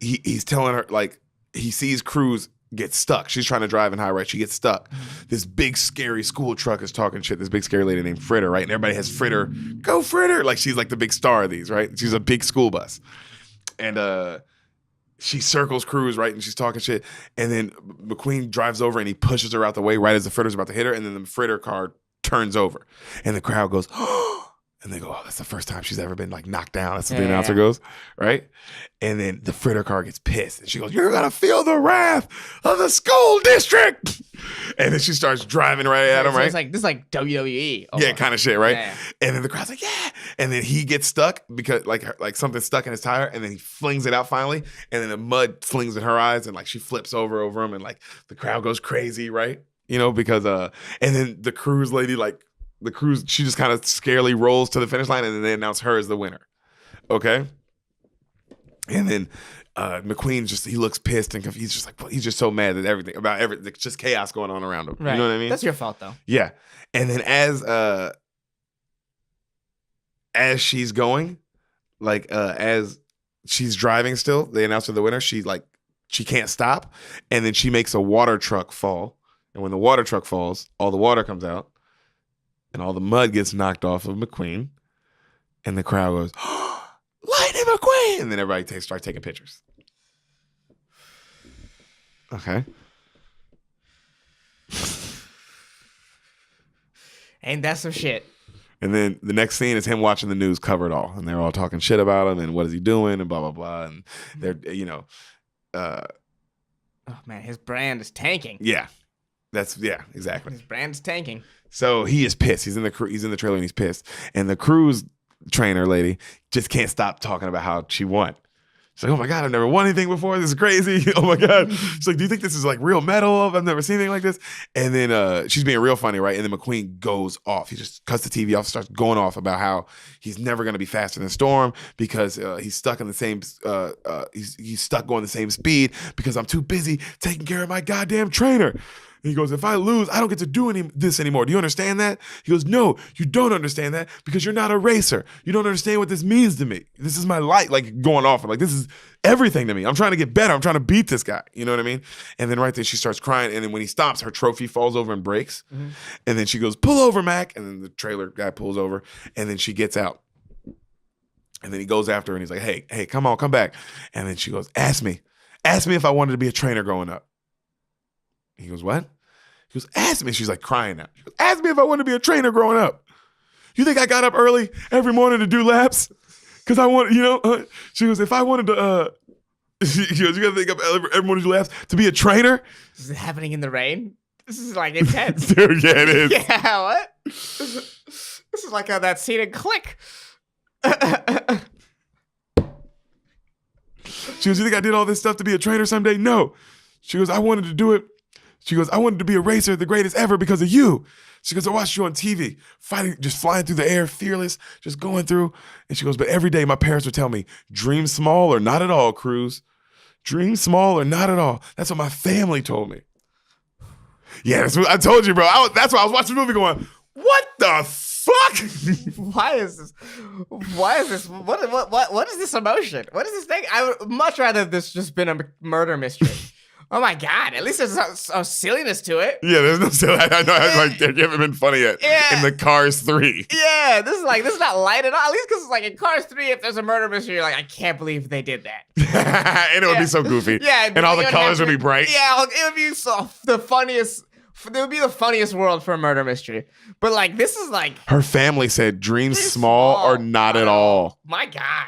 Speaker 2: He's telling her, like, he sees Cruz get stuck. She's trying to drive in high right. She gets stuck. This big scary school truck is talking shit. This big scary lady named Fritter, right? And everybody has Fritter. Go Fritter! Like, she's like the big star of these, right? She's a big school bus. And she circles Cruz, right? And she's talking shit. And then McQueen drives over and he pushes her out the way right as the Fritter's about to hit her. And then the Fritter car turns over. And the crowd goes, oh! And they go, oh, that's the first time she's ever been like knocked down. That's what the announcer goes, right? And then the Fritter car gets pissed. And she goes, you're going to feel the wrath of the school district. And then she starts driving right at him,
Speaker 1: so
Speaker 2: right?
Speaker 1: It's like, this is like WWE. Almost.
Speaker 2: Yeah, kind of shit, right?
Speaker 1: Yeah.
Speaker 2: And then the crowd's like, yeah. And then he gets stuck because like something's stuck in his tire. And then he flings it out finally. And then the mud flings in her eyes. And like she flips over him. And like the crowd goes crazy, right? You know, because, and then the Cruz lady, like, she just kind of scarily rolls to the finish line, and then they announce her as the winner. Okay? And then McQueen he looks pissed and confused. He's just like, he's just so mad at everything, it's just chaos going on around him.
Speaker 1: Right.
Speaker 2: You know what I mean?
Speaker 1: That's your fault, though.
Speaker 2: Yeah. And then as she's going, like, as she's driving still, they announce her the winner. She can't stop. And then she makes a water truck fall. And when the water truck falls, all the water comes out. And all the mud gets knocked off of McQueen. And the crowd goes, oh, Lightning McQueen! And then everybody starts taking pictures. Okay.
Speaker 1: Ain't that some shit?
Speaker 2: And then the next scene is him watching the news cover it all. And they're all talking shit about him and what is he doing and blah, blah, blah. And they're,
Speaker 1: oh, man, his brand is tanking.
Speaker 2: Yeah. Exactly.
Speaker 1: His brand is tanking.
Speaker 2: So he is pissed. He's in the trailer and he's pissed. And the cruise trainer lady just can't stop talking about how she won. She's like, oh my God, I've never won anything before. This is crazy. Oh my God. She's like, do you think this is like real metal? I've never seen anything like this. And then she's being real funny, right? And then McQueen goes off. He just cuts the TV off, starts going off about how he's never going to be faster than Storm because he's stuck in the same, he's stuck going the same speed because I'm too busy taking care of my goddamn trainer. And he goes, if I lose, I don't get to do this anymore. Do you understand that? He goes, no, you don't understand that because you're not a racer. You don't understand what this means to me. This is my life, like going off. Like, this is everything to me. I'm trying to get better. I'm trying to beat this guy. You know what I mean? And then right there, she starts crying. And then when he stops, her trophy falls over and breaks. Mm-hmm. And then she goes, pull over, Mac. And then the trailer guy pulls over. And then she gets out. And then he goes after her and he's like, hey, come on, come back. And then she goes, ask me if I wanted to be a trainer growing up. He goes, what? He goes, ask me. She's like crying now. She goes, ask me if I wanted to be a trainer growing up. You think I got up early every morning to do laps? Because I want, she goes, if I wanted to, she goes, you got to think up every morning to do laps to be a trainer?
Speaker 1: Is it happening in the rain? This is like intense.
Speaker 2: Dude, yeah, it is.
Speaker 1: Yeah, what? This is like that scene in Click.
Speaker 2: She goes, you think I did all this stuff to be a trainer someday? No. She goes, I wanted to do it. She goes, I wanted to be a racer, the greatest ever because of you. She goes, I watched you on TV, fighting, just flying through the air, fearless, just going through. And she goes, but every day my parents would tell me, dream small or not at all, Cruz. Dream small or not at all. That's what my family told me. Yeah, that's what I told you, bro. That's why I was watching the movie going, what the fuck?
Speaker 1: Why is this? What is this emotion? What is this thing? I would much rather this just been a murder mystery. Oh my God! At least there's some silliness to it.
Speaker 2: Yeah, there's no silly. I know, like they haven't been funny yet.
Speaker 1: Yeah.
Speaker 2: In the Cars 3.
Speaker 1: Yeah, this is not light at all. At least because like in Cars 3, if there's a murder mystery, you're like, I can't believe they did that.
Speaker 2: And it would be so goofy.
Speaker 1: Yeah,
Speaker 2: and all the colors would be bright.
Speaker 1: Yeah, it would be the funniest. It would be the funniest world for a murder mystery. But like, this is like
Speaker 2: her family said, dream small or not at all.
Speaker 1: My God.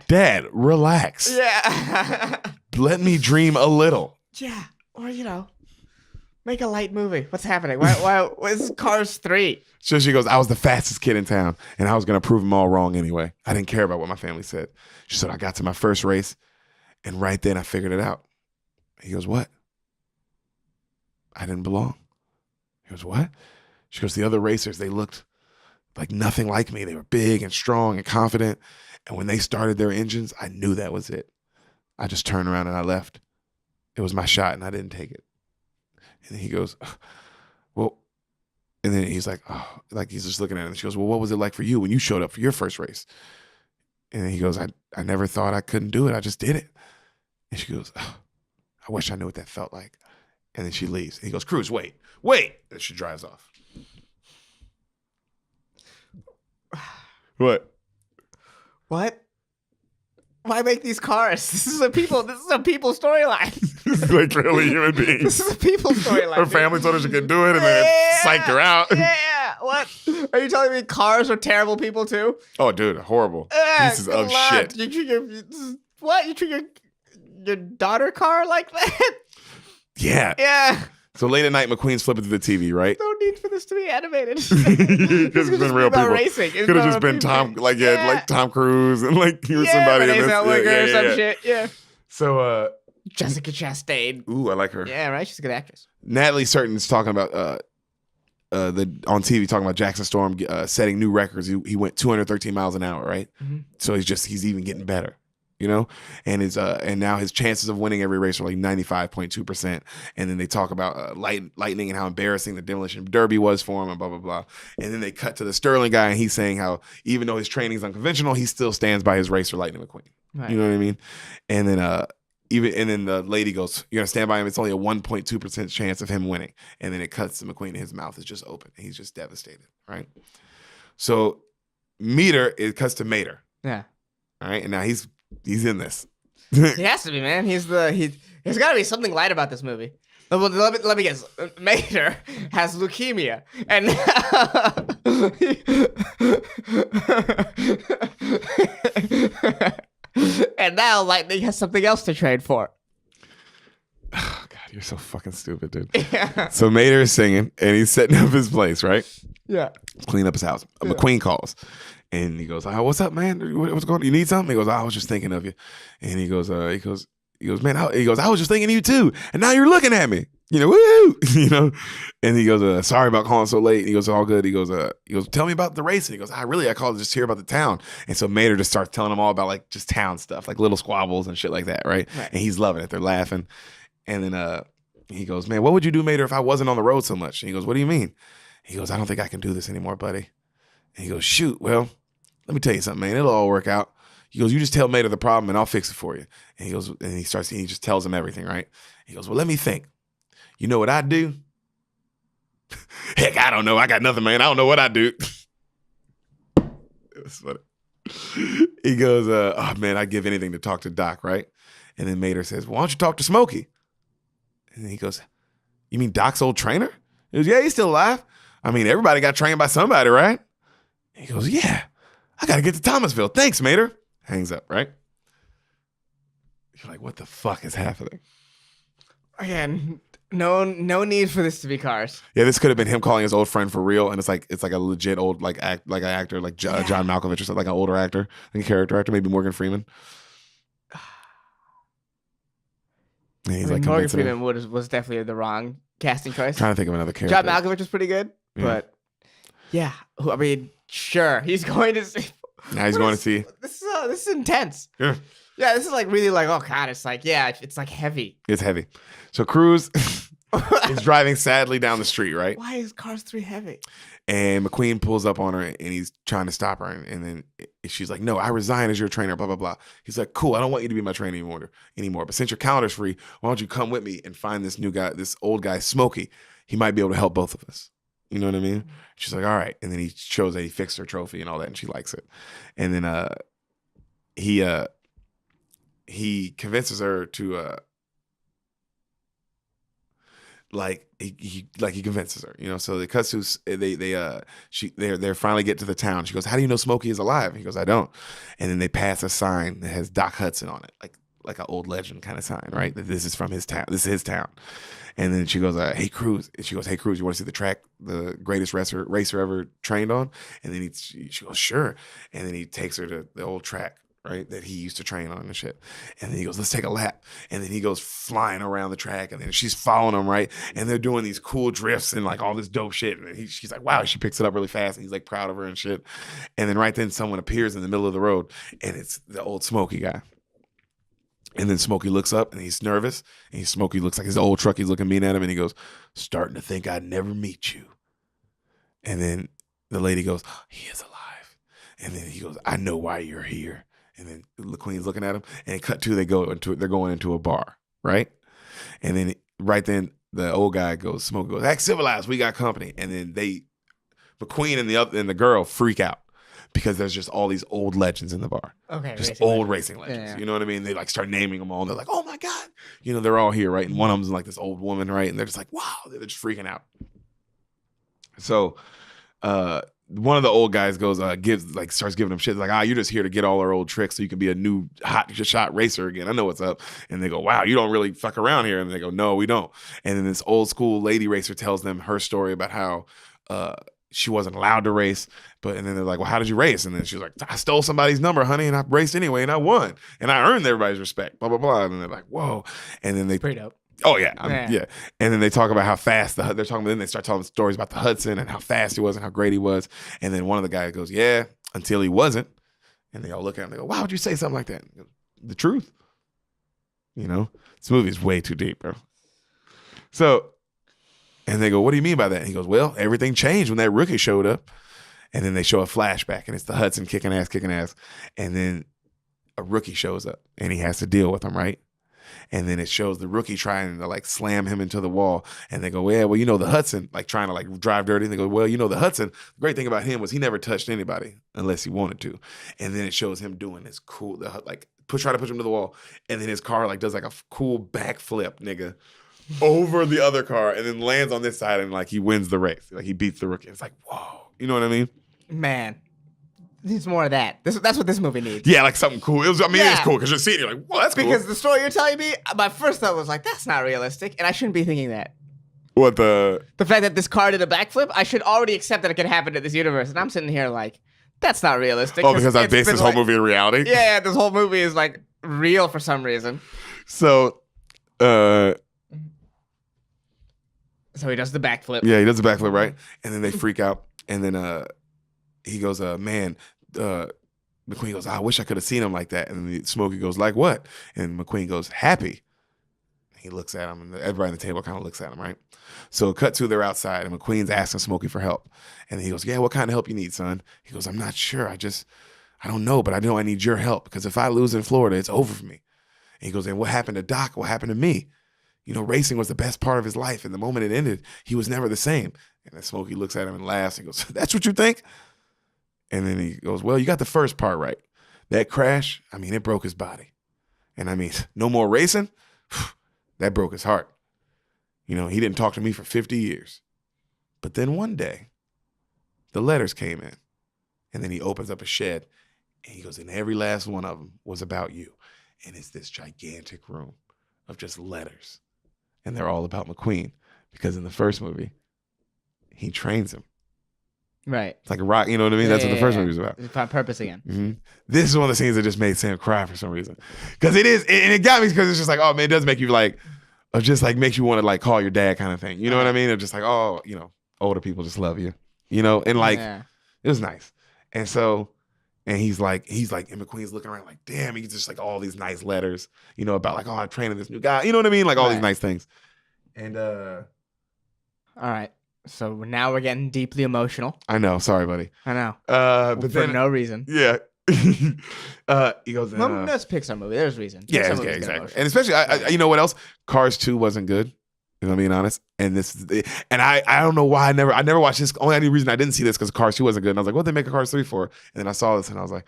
Speaker 2: Dad, relax.
Speaker 1: Yeah.
Speaker 2: Let me dream a little.
Speaker 1: Yeah. Or, make a light movie. What's happening? Why is Cars 3?
Speaker 2: So she goes, I was the fastest kid in town, and I was going to prove them all wrong anyway. I didn't care about what my family said. She said, I got to my first race, and right then I figured it out. He goes, what? I didn't belong. He goes, what? She goes, the other racers, they looked like nothing like me. They were big and strong and confident. And when they started their engines, I knew that was it. I just turned around and I left. It was my shot and I didn't take it. And he goes, well, And then he's like, oh, like he's just looking at it. And she goes, well, what was it like for you when you showed up for your first race? And then he goes, I never thought I couldn't do it. I just did it. And she goes, oh, I wish I knew what that felt like. And then she leaves. And he goes, Cruz, wait. And she drives off. What?
Speaker 1: Why make these cars? This is a people storyline.
Speaker 2: This is like really human beings.
Speaker 1: This is a people storyline.
Speaker 2: Her family told her she couldn't do it, and then it psyched her out.
Speaker 1: Yeah. What? Are you telling me cars are terrible people too?
Speaker 2: Oh, dude, horrible pieces of shit.
Speaker 1: You treat You treat your daughter car like that?
Speaker 2: Yeah.
Speaker 1: Yeah.
Speaker 2: So late at night, McQueen's flipping through the TV, right?
Speaker 1: No need for this to be animated.
Speaker 2: It's been real people.
Speaker 1: Racing.
Speaker 2: Could have just been Tom, like Tom Cruise and like he was somebody in this.
Speaker 1: Or some shit. Yeah.
Speaker 2: So
Speaker 1: Jessica Chastain.
Speaker 2: Ooh, I like her.
Speaker 1: Yeah, right. She's a good actress.
Speaker 2: Natalie Surton's talking about on TV talking about Jackson Storm setting new records. He went 213 miles an hour, right? Mm-hmm. So he's even getting better. You know, and and now his chances of winning every race are like 95.2%. And then they talk about lightning and how embarrassing the demolition derby was for him and blah, blah, blah. And then they cut to the Sterling guy and he's saying how even though his training is unconventional, he still stands by his racer Lightning McQueen. Right. You know what I mean? And then then the lady goes, you're gonna stand by him. It's only a 1.2% chance of him winning. And then it cuts to McQueen and his mouth is just open. And he's just devastated, right? So it cuts to Mater.
Speaker 1: Yeah.
Speaker 2: All right. And now he's in this.
Speaker 1: He has to be, man. There's got to be something light about this movie. Let me guess. Mater has leukemia, and and now Lightning has something else to trade for.
Speaker 2: Oh, God, you're so fucking stupid, dude. Yeah. So Mater is singing, and he's setting up his place, right?
Speaker 1: Yeah.
Speaker 2: Clean up his house. Yeah. McQueen calls. And he goes, oh, what's up, man? What's going on? You need something? He goes, I was just thinking of you. And he goes, man, I was just thinking of you too. And now you're looking at me. You know, woo! You know? And he goes, sorry about calling so late. And he goes, all good. He goes, tell me about the race. And he goes, I called just to hear about the town. And so Mater just starts telling him all about like just town stuff, like little squabbles and shit like that, right? And he's loving it. They're laughing. And then he goes, man, what would you do, Mater, if I wasn't on the road so much? And he goes, what do you mean? He goes, I don't think I can do this anymore, buddy. And he goes, shoot, well, let me tell you something, man. It'll all work out. He goes, you just tell Mater the problem and I'll fix it for you. And he goes, and he just tells him everything, right? He goes, well, let me think. You know what I do? Heck, I don't know. I got nothing, man. I don't know what I do. It was funny. He goes, oh, man, I'd give anything to talk to Doc, right? And then Mater says, well, why don't you talk to Smokey? And then he goes, you mean Doc's old trainer? He goes, yeah, he's still alive. I mean, everybody got trained by somebody, right? He goes, yeah, I got to get to Thomasville. Thanks, Mater. Hangs up, right? You're like, what the fuck is happening?
Speaker 1: Again, no need for this to be Cars.
Speaker 2: Yeah, this could have been him calling his old friend for real, and it's like a legit old like an actor like John Malkovich or something, like an older actor, like a character actor, maybe Morgan Freeman. And he's
Speaker 1: Morgan Freeman was definitely the wrong casting choice.
Speaker 2: I'm trying to think of another character.
Speaker 1: John Malkovich was pretty good, but yeah, I mean, sure, he's going to see.
Speaker 2: Now he's going to see.
Speaker 1: This is intense.
Speaker 2: Yeah.
Speaker 1: Yeah, this is like really like, oh God, it's like, yeah, it's like heavy.
Speaker 2: It's heavy. So Cruz is driving sadly down the street, right?
Speaker 1: Why is Cars 3 heavy?
Speaker 2: And McQueen pulls up on her and he's trying to stop her. And then she's like, no, I resign as your trainer, blah, blah, blah. He's like, cool, I don't want you to be my trainer anymore. But since your calendar's free, why don't you come with me and find this new guy, this old guy, Smokey. He might be able to help both of us. You know what I mean? She's like, all right. And then he shows that he fixed her trophy and all that, and she likes it. And then he convinces her to he convinces her, you know. So the cuts to they finally get to the town. She goes, how do you know Smokey is alive? He goes, I don't. And then they pass a sign that has Doc Hudson on it, like an old legend kind of sign, right? That this is from his town. This is his town. And then she goes, hey, Cruz. And she goes, hey, Cruz, you want to see the track the greatest racer ever trained on? And then she goes, sure. And then he takes her to the old track, right, that he used to train on and shit. And then he goes, let's take a lap. And then he goes flying around the track, and then she's following him, right? And they're doing these cool drifts and like all this dope shit. And she's like, wow, she picks it up really fast, and he's like proud of her and shit. And then right then someone appears in the middle of the road, and it's the old Smokey guy. And then Smokey looks up and he's nervous. And Smokey looks like his old truck. He's looking mean at him, and he goes, starting to think I'd never meet you. And then the lady goes, he is alive. And then he goes, I know why you're here. And then McQueen's looking at him, and cut to they're going into a bar, right? And then right then the old guy goes, Smokey goes, act civilized, we got company. And then McQueen and the girl freak out because there's just all these old legends in the bar.
Speaker 1: Okay,
Speaker 2: just old racing legends. Yeah. You know what I mean? They like start naming them all, and they're like, oh my God. You know, they're all here, right? And one of them's like this old woman, right? And they're just like, wow, they're just freaking out. So one of the old guys goes, starts giving them shit. Like, you're just here to get all our old tricks so you can be a new hot shot racer again. I know what's up. And they go, wow, you don't really fuck around here. And they go, no, we don't. And then this old school lady racer tells them her story about how she wasn't allowed to race. And then they're like, well, how did you race? And then she was like, I stole somebody's number, honey, and I raced anyway, and I won. And I earned everybody's respect, blah, blah, blah. And they're like, whoa. And then they...
Speaker 1: Pretty dope.
Speaker 2: Oh yeah, yeah. And then they talk about how fast then they start telling stories about the Hudson and how fast he was and how great he was. And then one of the guys goes, yeah, until he wasn't. And they all look at him and they go, why would you say something like that? Goes, the truth. You know, this movie is way too deep, bro. So, and they go, what do you mean by that? And he goes, well, everything changed when that rookie showed up. And then they show a flashback, and it's the Hudson kicking ass. And then a rookie shows up, and he has to deal with him, right? And then it shows the rookie trying to like slam him into the wall. And they go, yeah, well, you know, the Hudson, like trying to like drive dirty. And they go, well, you know, the Hudson, the great thing about him was he never touched anybody unless he wanted to. And then it shows him doing this cool, try to push him to the wall. And then his car like does like a cool backflip, nigga, over the other car, and then lands on this side, and like he wins the race. Like he beats the rookie. It's like, whoa. You know what I mean?
Speaker 1: Man. Needs more of that. That's what this movie needs.
Speaker 2: Yeah, like something cool. It is cool because you're seeing it, you're like, well, that's cool.
Speaker 1: Because the story you're telling me, my first thought was like, that's not realistic, and I shouldn't be thinking that.
Speaker 2: What the
Speaker 1: fact that this car did a backflip, I should already accept that it can happen in this universe, and I'm sitting here like, that's not realistic.
Speaker 2: Oh, because I based this whole movie in reality?
Speaker 1: Yeah, this whole movie is like real for some reason.
Speaker 2: So
Speaker 1: he does the backflip.
Speaker 2: Yeah, he does the backflip, right? And then they freak out, and then he goes, man, McQueen goes, I wish I could have seen him like that. And then Smokey goes, like what? And McQueen goes, happy. He looks at him, and everybody on the table kind of looks at him, right? So cut to they're outside, and McQueen's asking Smokey for help. And he goes, yeah, what kind of help you need, son? He goes, I'm not sure. I don't know, but I know I need your help, because if I lose in Florida, it's over for me. And he goes, and what happened to Doc? What happened to me? You know, racing was the best part of his life, and the moment it ended, he was never the same. And then Smokey looks at him and laughs and goes, that's what you think? And then he goes, well, you got the first part right. That crash, it broke his body. And no more racing? That broke his heart. You know, he didn't talk to me for 50 years. But then one day, the letters came in. And then he opens up a shed, and he goes, and every last one of them was about you. And it's this gigantic room of just letters. And they're all about McQueen. Because in the first movie, he trains him.
Speaker 1: Right.
Speaker 2: It's like a rock, you know what I mean? That's what the first movie was about.
Speaker 1: Find purpose again.
Speaker 2: Mm-hmm. This is one of the scenes that just made Sam cry for some reason. Because it is, and it got me because it's just like, oh man, it does make you like, or just like makes you want to like call your dad kind of thing. You know what I mean? It's just like, oh, you know, older people just love you. You know? And like, it was nice. And so, and he's like, and McQueen's looking around like, damn, he's just like all these nice letters, you know, about like, oh, I'm training this new guy. You know what I mean? Like all these nice things. And all
Speaker 1: right. So now we're getting deeply emotional.
Speaker 2: I know. Sorry, buddy.
Speaker 1: I know.
Speaker 2: But
Speaker 1: for no reason.
Speaker 2: Yeah. He goes,
Speaker 1: that's a Pixar movie. There's reason.
Speaker 2: Yeah, exactly. And especially, I you know what else? Cars 2 wasn't good. You know what I'm being honest? And I don't know why I never watched this. Only reason I didn't see this because Cars 2 wasn't good. And I was like, what did they make a Cars 3 for? And then I saw this and I was like,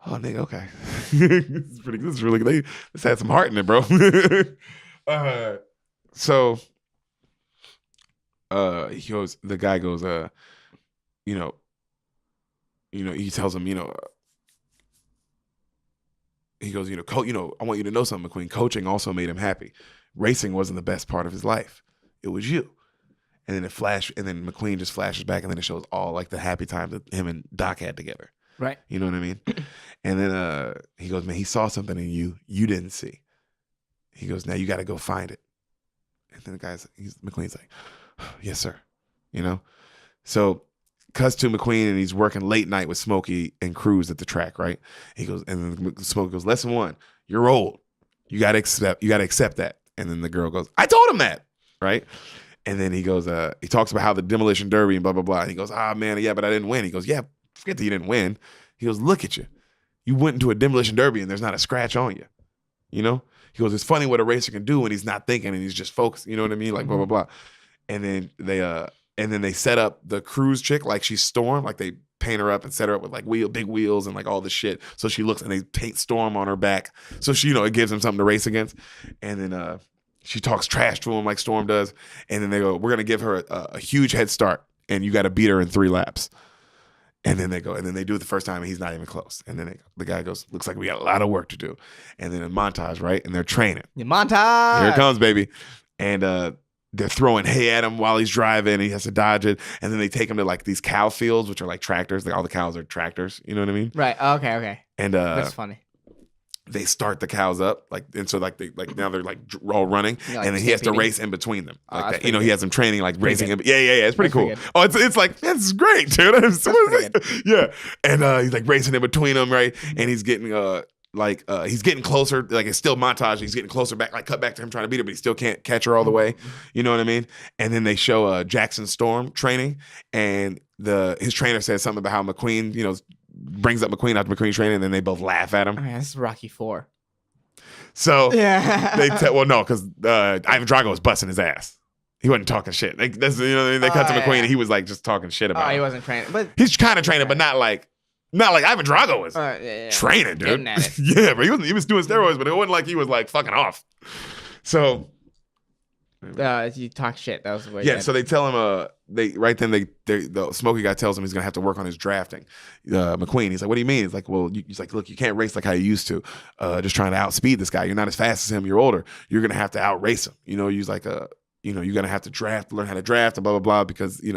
Speaker 2: oh, nigga, okay. This is pretty good. This is really good. This had some heart in it, bro. So the guy goes, he tells him, he goes, I want you to know something, McQueen. Coaching also made him happy. Racing wasn't the best part of his life. It was you. And then then McQueen just flashes back, and then it shows all like the happy times that him and Doc had together.
Speaker 1: Right.
Speaker 2: You know what I mean? And then he goes, man, he saw something in you didn't see. He goes, now you got to go find it. And then McQueen's like, yes, sir. You know? So cuts to McQueen, and he's working late night with Smokey and Cruz at the track, right? He goes, and then Smokey goes, lesson 1, you're old. You gotta accept that. And then the girl goes, I told him that, right? And then he goes, he talks about how the demolition derby and blah, blah, blah. And he goes, man, yeah, but I didn't win. He goes, yeah, forget that you didn't win. He goes, look at you. You went into a demolition derby and there's not a scratch on you. You know? He goes, it's funny what a racer can do when he's not thinking and he's just focused. You know what I mean? Like, blah, blah, blah. And then they set up the cruise chick like she's Storm. Like they paint her up and set her up with like big wheels and like all this shit. So she looks, and they paint Storm on her back. So she, it gives him something to race against. And then she talks trash to him like Storm does. And then they go, we're going to give her a huge head start, and you got to beat her in 3 laps. And then they go, and then they do it the first time, and he's not even close. And then the guy goes, looks like we got a lot of work to do. And then a montage, right? And they're training.
Speaker 1: The montage.
Speaker 2: Here it comes, baby. And they're throwing hay at him while he's driving. He has to dodge it. And then they take him to like these cow fields, which are like tractors. Like all the cows are tractors. You know what I mean?
Speaker 1: Right. Okay.
Speaker 2: And
Speaker 1: that's funny.
Speaker 2: They start the cows up, and so now they're like all running, and then he has to race in between them. Like that. He has them training like racing him. Yeah. It's pretty cool. Oh, it's like, man, this is great, dude. Yeah. And he's like racing in between them, right? And he's getting he's getting closer. Like it's still montage. He's getting closer back, like cut back to him trying to beat her, but he still can't catch her all the way. You know what I mean? And then they show Jackson Storm training, and his trainer says something about how McQueen, brings up McQueen after McQueen training, and then they both laugh at him.
Speaker 1: Oh, yeah, this is Rocky 4.
Speaker 2: So no, because Ivan Drago was busting his ass. He wasn't talking shit. They cut to McQueen, and he was like just talking shit about him.
Speaker 1: He wasn't training, but
Speaker 2: he's kind of training, but not like Ivan Drago was training, dude. Yeah, but he was doing steroids, but it wasn't like he was like fucking off. So
Speaker 1: you talk shit. That was the way.
Speaker 2: Yeah, so they tell him. The Smokey guy tells him he's gonna have to work on his drafting. McQueen, he's like, "What do you mean?" He's like, "Well, he's like, look, you can't race like how you used to. Just trying to outspeed this guy. You're not as fast as him. You're older. You're gonna have to outrace him. He's like you're gonna have to learn how to draft, and blah blah blah, because it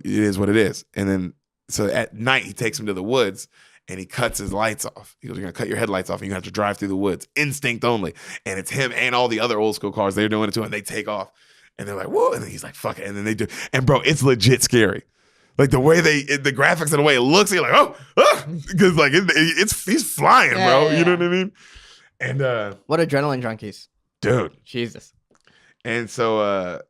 Speaker 2: is what it is." And then so at night he takes him to the woods. And he cuts his lights off. He goes, "You're going to cut your headlights off, and you're going to have to drive through the woods. Instinct only." And it's him and all the other old school cars. They're doing it too, and they take off. And they're like, "Whoa." And then he's like, "Fuck it." And then they do. And, bro, it's legit scary. Like, the way the graphics and the way it looks, you're like, oh. Because, like, he's flying, bro. Yeah. You know what I mean? And
Speaker 1: what adrenaline junkies.
Speaker 2: Dude.
Speaker 1: Jesus.
Speaker 2: And so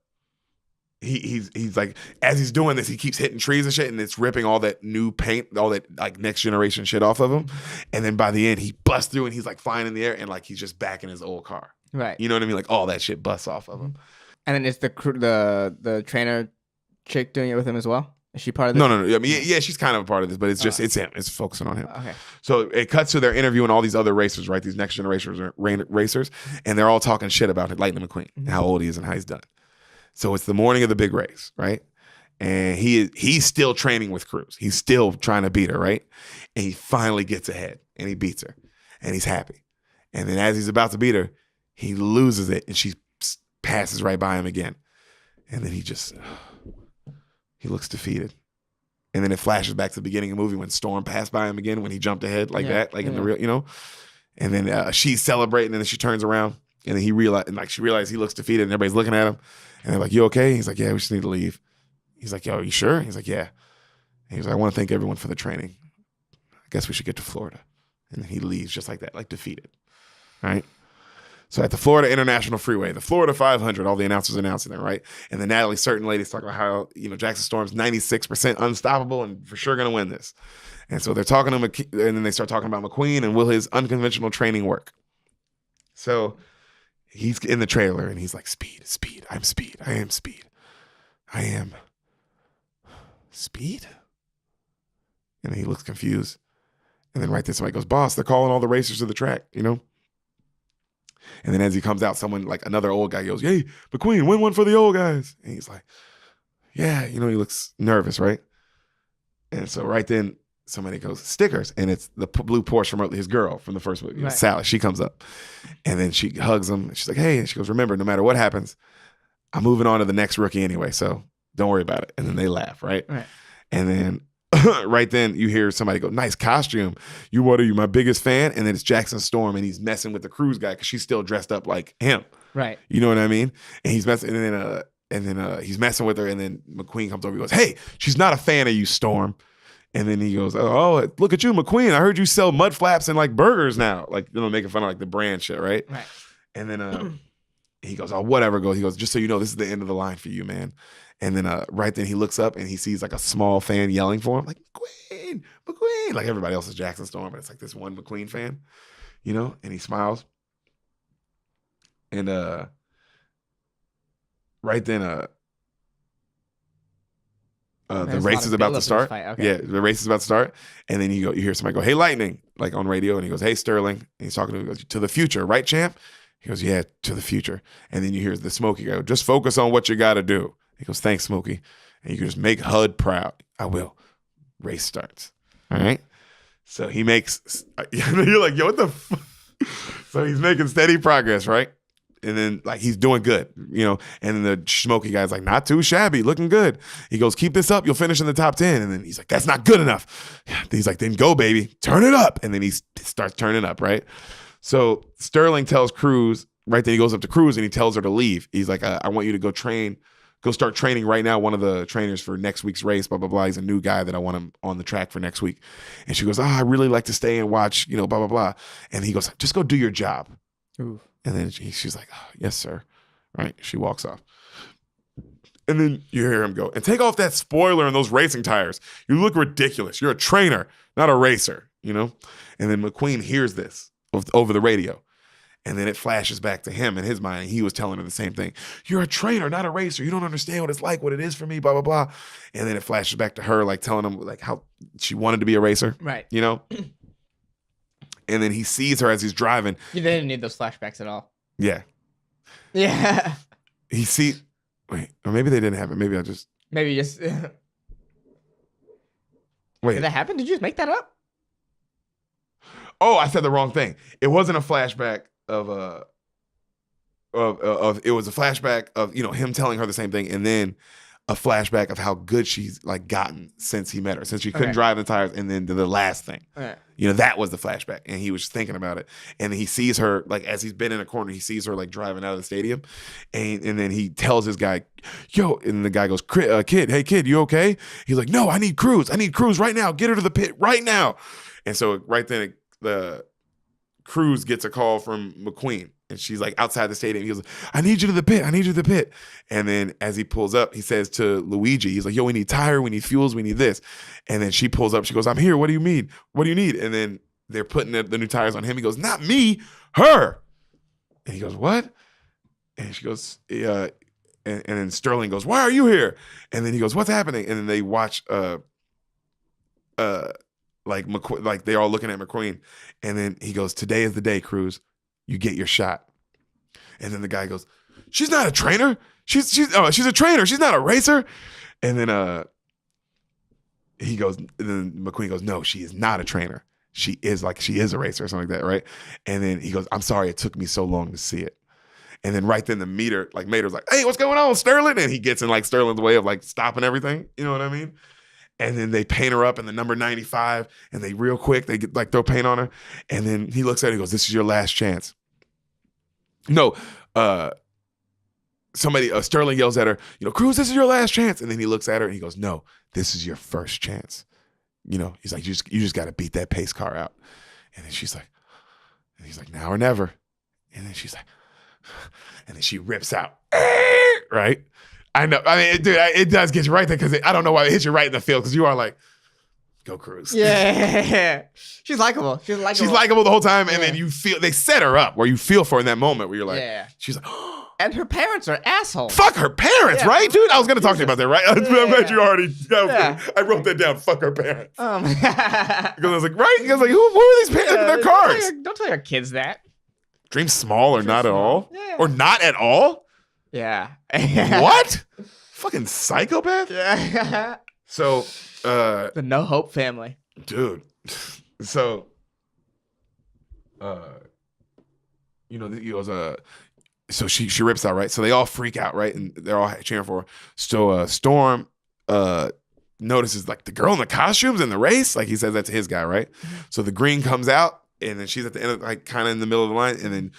Speaker 2: he's like, as he's doing this, he keeps hitting trees and shit, and it's ripping all that new paint, all that like next generation shit off of him. And then by the end, he busts through and he's like flying in the air, and like he's just back in his old car.
Speaker 1: Right.
Speaker 2: You know what I mean? Like all that shit busts off of him.
Speaker 1: And then is the trainer chick doing it with him as well? Is she part of this?
Speaker 2: No. I mean, yeah, she's kind of a part of this, but it's just it's him. It's focusing on him.
Speaker 1: Okay.
Speaker 2: So it cuts to their interviewing all these other racers, right? These next generation racers, and they're all talking shit about Lightning McQueen, how old he is and how he's done. So it's the morning of the big race, right? And he's still training with Cruz. He's still trying to beat her, right? And he finally gets ahead, and he beats her, and he's happy. And then as he's about to beat her, he loses it, and she passes right by him again. And then he looks defeated. And then it flashes back to the beginning of the movie when Storm passed by him again, when he jumped ahead like that, like in the real, And then she's celebrating, and then she turns around, and then she realizes he looks defeated, and everybody's looking at him. And they're like, "You okay?" He's like, "Yeah, we just need to leave." He's like, "Yo, you sure?" He's like, "Yeah." And he's like, "I want to thank everyone for the training. I guess we should get to Florida." And then he leaves just like that, like defeated. Right? So at the Florida International Freeway, the Florida 500, all the announcers announcing it, right? And then Natalie, certain ladies talking about how, Jackson Storm's 96% unstoppable and for sure going to win this. And so they're talking to and then they start talking about McQueen and will his unconventional training work? So he's in the trailer, and he's like, speed. I'm speed. I am speed. I am speed? And then he looks confused. And then right there, somebody goes, "Boss, they're calling all the racers to the track, And then as he comes out, someone, like another old guy goes, "Hey, McQueen, win one for the old guys." And he's like, "Yeah." He looks nervous, right? And so right then, somebody goes, "Stickers." And it's the blue Porsche from his girl from the first movie, Sally. She comes up, and then she hugs him. And she's like, "Hey," and she goes, "Remember, no matter what happens, I'm moving on to the next rookie anyway, so don't worry about it." And then they laugh, right? And then right then you hear somebody go, "Nice costume. What are you, my biggest fan?" And then it's Jackson Storm, and he's messing with the Cruz guy because she's still dressed up like him.
Speaker 1: Right. You
Speaker 2: know what I mean? And he's messing, and then he's messing with her, and then McQueen comes over. He goes, "Hey, she's not a fan of you, Storm." And then he goes, "Oh, look at you, McQueen. I heard you sell mud flaps and like burgers now." Like, making fun of like the brand shit, right?
Speaker 1: Right.
Speaker 2: And then He goes, oh, whatever. He goes, just so you know, this is the end of the line for you, man. And then right then he looks up and he sees like a small fan yelling for him, like, McQueen. Like everybody else is Jackson Storm, but it's like this one McQueen fan, you know? And he smiles. And right then the race is about to start. Okay. Yeah, the race is about to start. And then you hear somebody go, hey, Lightning, like on radio. And he goes, hey, Sterling. And he's talking to him. He goes, to the future, right, champ? He goes, yeah, to the future. And then you hear the Smokey go, just focus on what you got to do. He goes, thanks, Smokey. And you can just make HUD proud. I will. Race starts. All right? So he makes, you're like, yo, what the fuck? So he's making steady progress, right? And then, like, he's doing good, you know? And then the Smokey guy's like, not too shabby, looking good. He goes, keep this up, you'll finish in the top 10. And then he's like, that's not good enough. He's like, then go, baby, turn it up. And then he starts turning up, right? So Sterling tells Cruz, right then he goes up to Cruz and he tells her to leave. He's like, I want you to go start training right now. One of the trainers for next week's race, blah, blah, blah. He's a new guy that I want him on the track for next week. And she goes, I really like to stay and watch, you know, blah, blah, blah. And he goes, just go do your job. Ooh. And then she's like, oh, yes, sir. Right? She walks off. And then you hear him go, and take off that spoiler and those racing tires. You look ridiculous. You're a trainer, not a racer, you know? And then McQueen hears this over the radio. And then it flashes back to him in his mind. He was telling her the same thing. You're a trainer, not a racer. You don't understand what it's like, what it is for me, blah, blah, blah. And then it flashes back to her, like telling him like how she wanted to be a racer. Right. You know? And then he sees her as he's driving.
Speaker 1: You didn't need those flashbacks at all.
Speaker 2: Yeah.
Speaker 1: Yeah.
Speaker 2: Wait, or maybe they didn't have it. Maybe
Speaker 1: Maybe just.
Speaker 2: Wait.
Speaker 1: Did that happen? Did you just make that up?
Speaker 2: Oh, I said the wrong thing. It wasn't a flashback of it was a flashback of, you know, him telling her the same thing, and then a flashback of how good she's like gotten since he met her, since she couldn't drive the tires, and then the last thing. You know, that was the flashback, and he was thinking about it, and then he sees her like as he's been in a corner, he sees her like driving out of the stadium, and then he tells his guy, yo, and the guy goes, kid, hey kid, you okay? He's like, no, I need Cruz right now, get her to the pit right now. And so right then the Cruz gets a call from McQueen, and she's like outside the stadium. He goes, I need you to the pit. And then as he pulls up, he says to Luigi, he's like, yo, we need tire, we need fuels, we need this. And then she pulls up, she goes, I'm here, what do you need? And then they're putting the new tires on him. He goes, not me, her. And he goes, what? And she goes, yeah. And then Sterling goes, why are you here? And then he goes, what's happening? And then they watch like they're all looking at McQueen, and then he goes, today is the day, Cruz, you get your shot. And then the guy goes, she's not a trainer, she's a trainer, she's not a racer. And then then McQueen goes, no, she is not a trainer, she is a racer or something like that, right? And then he goes, I'm sorry it took me so long to see it. And then right then the Mater's like, hey, what's going on, Sterling? And he gets in like Sterling's way of like stopping everything, you know what I mean? And then they paint her up in the number 95, and they real quick, they get like throw paint on her. And then he looks at her and he goes, this is your last chance. No, Sterling yells at her, you know, Cruz, this is your last chance. And then he looks at her and he goes, no, this is your first chance. You know, he's like, you just got to beat that pace car out. And then he's like, now or never. And then she's like, and then she rips out, right? I know. I mean, dude, it does get you right there because I don't know why it hits you right in the field because you are like, go Cruz.
Speaker 1: Yeah. She's likable. She's
Speaker 2: likable the whole time. And then you feel, they set her up where you feel for her in that moment where you're like, she's like,
Speaker 1: and her parents are assholes.
Speaker 2: Fuck her parents, right, dude? I was going to talk to you about that, right? I'm glad you already, I wrote that down. Fuck her parents. Because I was like, right? Because like, who are these parents in their cars?
Speaker 1: Don't tell your kids that.
Speaker 2: Dream small or not at all? Yeah. Or not at all?
Speaker 1: Yeah.
Speaker 2: What? Fucking psychopath?
Speaker 1: Yeah.
Speaker 2: So,
Speaker 1: the no hope family.
Speaker 2: Dude. So, you know, he goes, so she rips out, right? So they all freak out, right? And they're all cheering for her. So, Storm, notices like the girl in the costumes in the race. Like he says that to his guy, right? So the green comes out, and then she's at the end of, like, kind of in the middle of the line, and then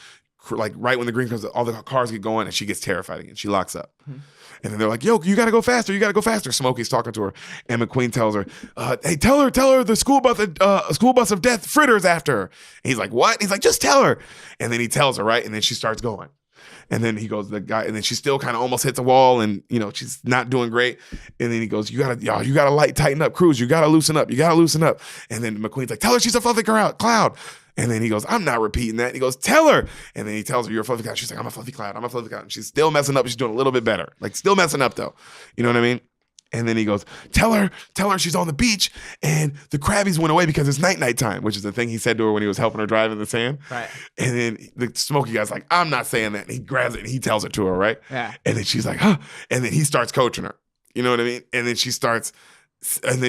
Speaker 2: like right when the green comes, all the cars get going, and she gets terrified again. She locks up. Mm-hmm. And then they're like, yo, you got to go faster. Smokey's talking to her. And McQueen tells her, hey, tell her the school bus of death fritters after her. And he's like, what? He's like, just tell her. And then he tells her, right? And then she starts going. And then he goes, the guy, and then she still kind of almost hits a wall, and you know she's not doing great. And then he goes, you gotta light tighten up, Cruz, you gotta loosen up, And then McQueen's like, tell her she's a fluffy cloud. And then he goes, I'm not repeating that. And he goes, tell her. And then he tells her, you're a fluffy cloud. She's like, I'm a fluffy cloud. And she's still messing up. She's doing a little bit better. Like, still messing up, though. You know what I mean? And then he goes, tell her she's on the beach and the crabbies went away because it's night time, which is the thing he said to her when he was helping her drive in the sand.
Speaker 1: Right.
Speaker 2: And then the Smokey guy's like, I'm not saying that. And he grabs it and he tells it to her, right?
Speaker 1: Yeah.
Speaker 2: And then she's like, huh. And then he starts coaching her. You know what I mean? And then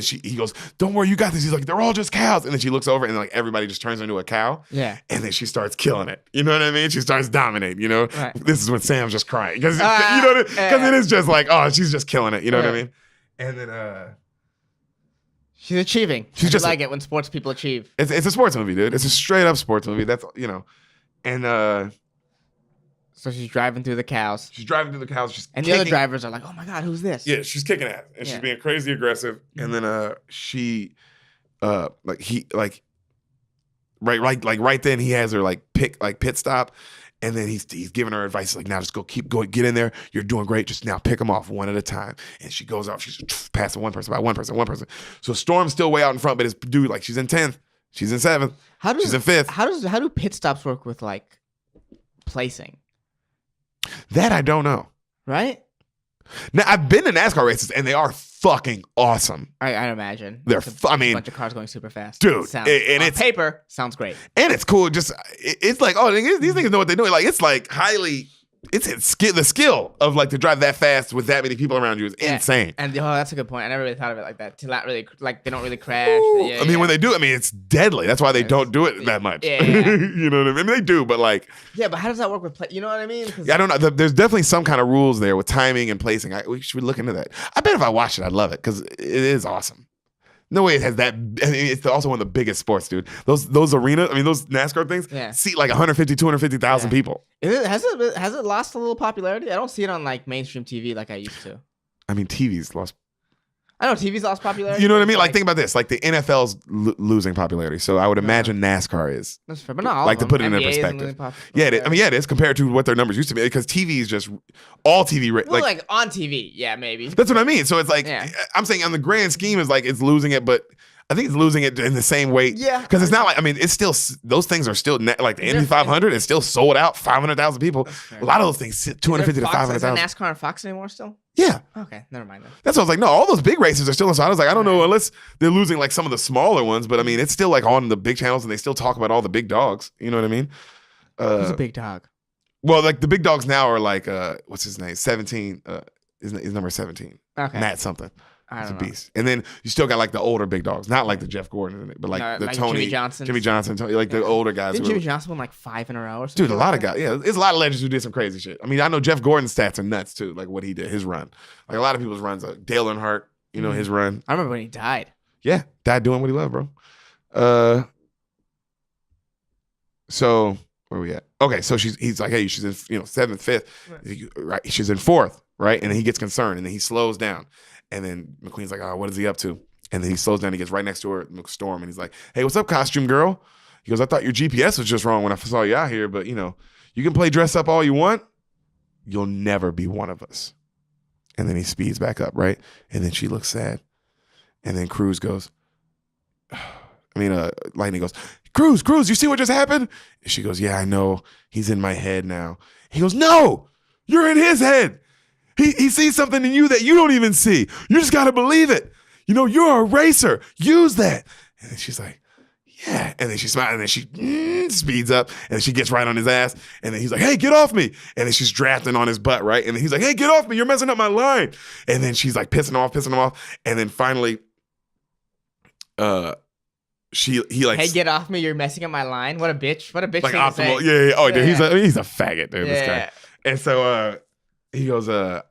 Speaker 2: he goes, don't worry, you got this. He's like, they're all just cows. And then she looks over and like everybody just turns into a cow.
Speaker 1: Yeah.
Speaker 2: And then she starts killing it. You know what I mean? She starts dominating, you know?
Speaker 1: Right.
Speaker 2: This is when Sam's just crying. Because it is just like, oh, she's just killing it. You know what I mean? And then
Speaker 1: she's achieving. She's just like it when sports people achieve.
Speaker 2: It's a sports movie, dude. It's a straight up sports movie. That's, you know. And
Speaker 1: so she's driving through the cows.
Speaker 2: And
Speaker 1: the other drivers are like, oh my God, who's this?
Speaker 2: Yeah, she's kicking ass. And she's being crazy aggressive. And then right then he has her pit stop. And then he's giving her advice like, now just keep going, get in there. You're doing great. Just now pick them off one at a time. And she goes off. She's just passing one person by one person. So Storm's still way out in front, but it's dude, like she's in 10th, she's in 7th, she's in 5th.
Speaker 1: How do pit stops work with like placing?
Speaker 2: That I don't know.
Speaker 1: Right?
Speaker 2: Now I've been to NASCAR races and they are fucking awesome.
Speaker 1: I imagine.
Speaker 2: They're
Speaker 1: a bunch of cars going super fast.
Speaker 2: Dude,
Speaker 1: and it's paper sounds great.
Speaker 2: And it's cool. Just it's like, oh, these niggas know what they're doing. Like it's like highly. It's the skill of like to drive that fast with that many people around you is insane.
Speaker 1: And that's a good point. I never really thought of it like that. To not really like they don't really crash.
Speaker 2: I mean, when they do, it's deadly. That's why they don't do it that much.
Speaker 1: Yeah.
Speaker 2: You know what I mean? They do, but like.
Speaker 1: Yeah, but how does that work with play? You know what I mean?
Speaker 2: Yeah, I don't know. There's definitely some kind of rules there with timing and placing. We should look into that. I bet if I watched it, I'd love it because it is awesome. No way it has that. I mean, it's also one of the biggest sports, dude. Those arenas, those NASCAR things seat like 150, 250,000 people.
Speaker 1: Has it lost a little popularity? I don't see it on like mainstream TV like I used to.
Speaker 2: I mean, TV's lost.
Speaker 1: I know TV's lost popularity.
Speaker 2: You know what I mean? Like think about this. Like the NFL's losing popularity. So I would imagine NASCAR is.
Speaker 1: That's fair, but not all
Speaker 2: like
Speaker 1: of
Speaker 2: to put
Speaker 1: them.
Speaker 2: it in
Speaker 1: NBA
Speaker 2: perspective. It is compared to what their numbers used to be because TV is just all TV.
Speaker 1: Like on TV, yeah, maybe.
Speaker 2: That's what I mean. So it's like I'm saying on the grand scheme is like it's losing it, but I think it's losing it in the same way.
Speaker 1: Yeah.
Speaker 2: Because it's not like, it's still, those things are still, like the Indy 500 is still sold out, 500,000 people. A lot of those things sit 250 to 500,000.
Speaker 1: Is NASCAR on Fox anymore still?
Speaker 2: Yeah.
Speaker 1: Okay, never mind then.
Speaker 2: That's what I was like, no, all those big races are still on. So I was like, I don't know, unless they're losing like some of the smaller ones, but it's still like on the big channels and they still talk about all the big dogs. You know what I mean?
Speaker 1: Who's a big dog?
Speaker 2: Well, like the big dogs now are like, what's his name? 17, is number 17.
Speaker 1: Okay.
Speaker 2: Matt something.
Speaker 1: He's
Speaker 2: a beast. And then you still got like the older big dogs, not like the Jeff Gordon, but like the Tony, Jimmy Johnson, like the older guys.
Speaker 1: Didn't Jimmy Johnson win like 5 in a row or something?
Speaker 2: Dude, a lot of guys. Yeah, there's a lot of legends who did some crazy shit. I know Jeff Gordon's stats are nuts too, like what he did, his run. Like a lot of people's runs, Dale Earnhardt, his run.
Speaker 1: I remember when he died.
Speaker 2: Yeah, died doing what he loved, bro. So where are we at? Okay, so he's like, hey, she's in 7th, 5th, right? She's in 4th, right? And then he gets concerned, and then he slows down. And then McQueen's like, oh, what is he up to? And then he slows down. He gets right next to her, Storm, and he's like, hey, what's up, costume girl? He goes, I thought your GPS was just wrong when I saw you out here, but, you can play dress up all you want. You'll never be one of us. And then he speeds back up, right? And then she looks sad. And then Cruz goes, Lightning goes, Cruz, you see what just happened? And she goes, yeah, I know. He's in my head now. He goes, no, you're in his head. He sees something in you that you don't even see. You just got to believe it. You're a racer. Use that. And then she's like, yeah. And then she smiles and then she speeds up and then she gets right on his ass. And then he's like, hey, get off me. And then she's drafting on his butt, right? And then he's like, hey, get off me. You're messing up my line. And then she's like pissing him off. And then finally, he like,
Speaker 1: hey, get off me. You're messing up my line. What a bitch. Like
Speaker 2: thing
Speaker 1: optimal.
Speaker 2: To say. Yeah. Oh, dude, he's a faggot, dude, this guy. And so, he goes, so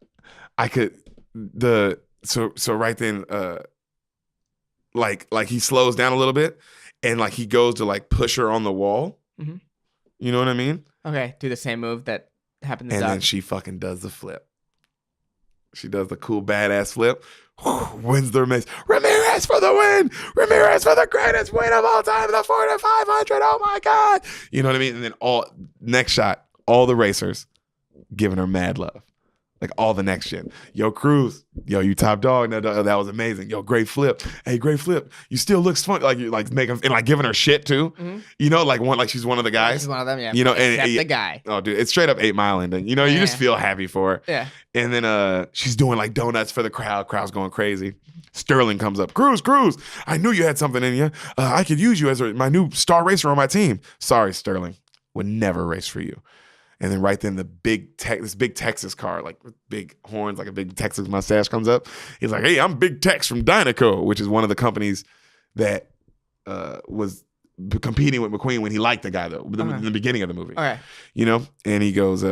Speaker 2: right then, like he slows down a little bit and like he goes to like push her on the wall. Mm-hmm. You know what I mean?
Speaker 1: Okay. Do the same move that happened to
Speaker 2: And
Speaker 1: Doug.
Speaker 2: then she fucking does the flip. She does the cool badass flip. Wins the race. Ramirez for the win. Ramirez for the greatest win of all time. The 4,500. Oh my God. You know what I mean? And then next shot, all the racers giving her mad love. Like all the next gen. Yo, Cruz. Yo, you top dog. No, that was amazing. Yo, great flip. Hey, great flip. You still looks fun. Like you like making and like giving her shit too. Mm-hmm. You know, like she's one of the guys.
Speaker 1: She's one of them, yeah.
Speaker 2: You know,
Speaker 1: Except the guy.
Speaker 2: Oh, dude, it's straight up 8 Mile ending. You know, you just feel happy for her.
Speaker 1: Yeah.
Speaker 2: And then she's doing like donuts for the crowd. Crowd's going crazy. Sterling comes up. Cruz. I knew you had something in you. I could use you as my new star racer on my team. Sorry, Sterling. Would never race for you. And then right then this big Texas car, like with big horns, like a big Texas mustache comes up. He's like, hey, I'm Big Tex from Dynaco, which is one of the companies that was competing with McQueen when he liked the guy, though, in the beginning of the movie.
Speaker 1: Okay.
Speaker 2: You know? And he goes,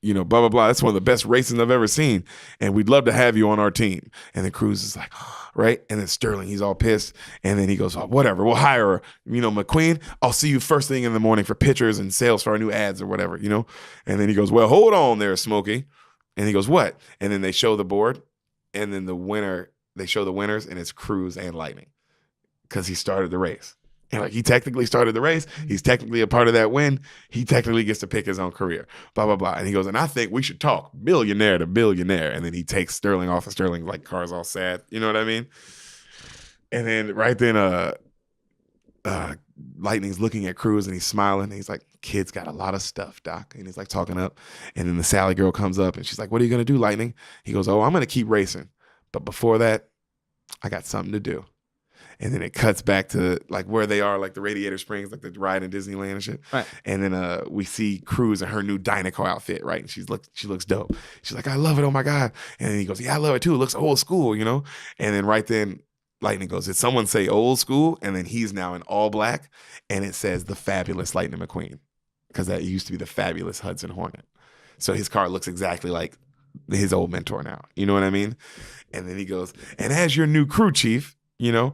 Speaker 2: you know, blah, blah, blah. That's one of the best races I've ever seen. And we'd love to have you on our team. And then Cruz is like, right? And then Sterling, he's all pissed. And then he goes, oh, whatever, we'll hire her. You know, McQueen, I'll see you first thing in the morning for pictures and sales for our new ads or whatever, you know? And then he goes, well, hold on there, Smokey. And he goes, what? And then they show the board. And then they show the winners, and it's Cruz and Lightning because he started the race. And like he technically started the race. He's technically a part of that win. He technically gets to pick his own career. Blah, blah, blah. And he goes, and I think we should talk billionaire to billionaire. And then he takes Sterling off, and Sterling like car's all sad. You know what I mean? And then right then Lightning's looking at Cruz and he's smiling. And he's like, kid's got a lot of stuff, Doc. And he's like talking up. And then the Sally girl comes up and she's like, what are you going to do, Lightning? He goes, oh, I'm going to keep racing. But before that, I got something to do. And then it cuts back to like where they are, like the Radiator Springs, like the ride in Disneyland and shit. Right. And then we see Cruz in her new Dynaco outfit, right? And she looks dope. She's like, I love it. Oh my God. And then he goes, yeah, I love it too. It looks old school, you know? And then right then Lightning goes, did someone say old school? And then he's now in all black. And it says the fabulous Lightning McQueen. Because that used to be the fabulous Hudson Hornet. So his car looks exactly like his old mentor now. You know what I mean? And then he goes, and as your new crew chief, you know,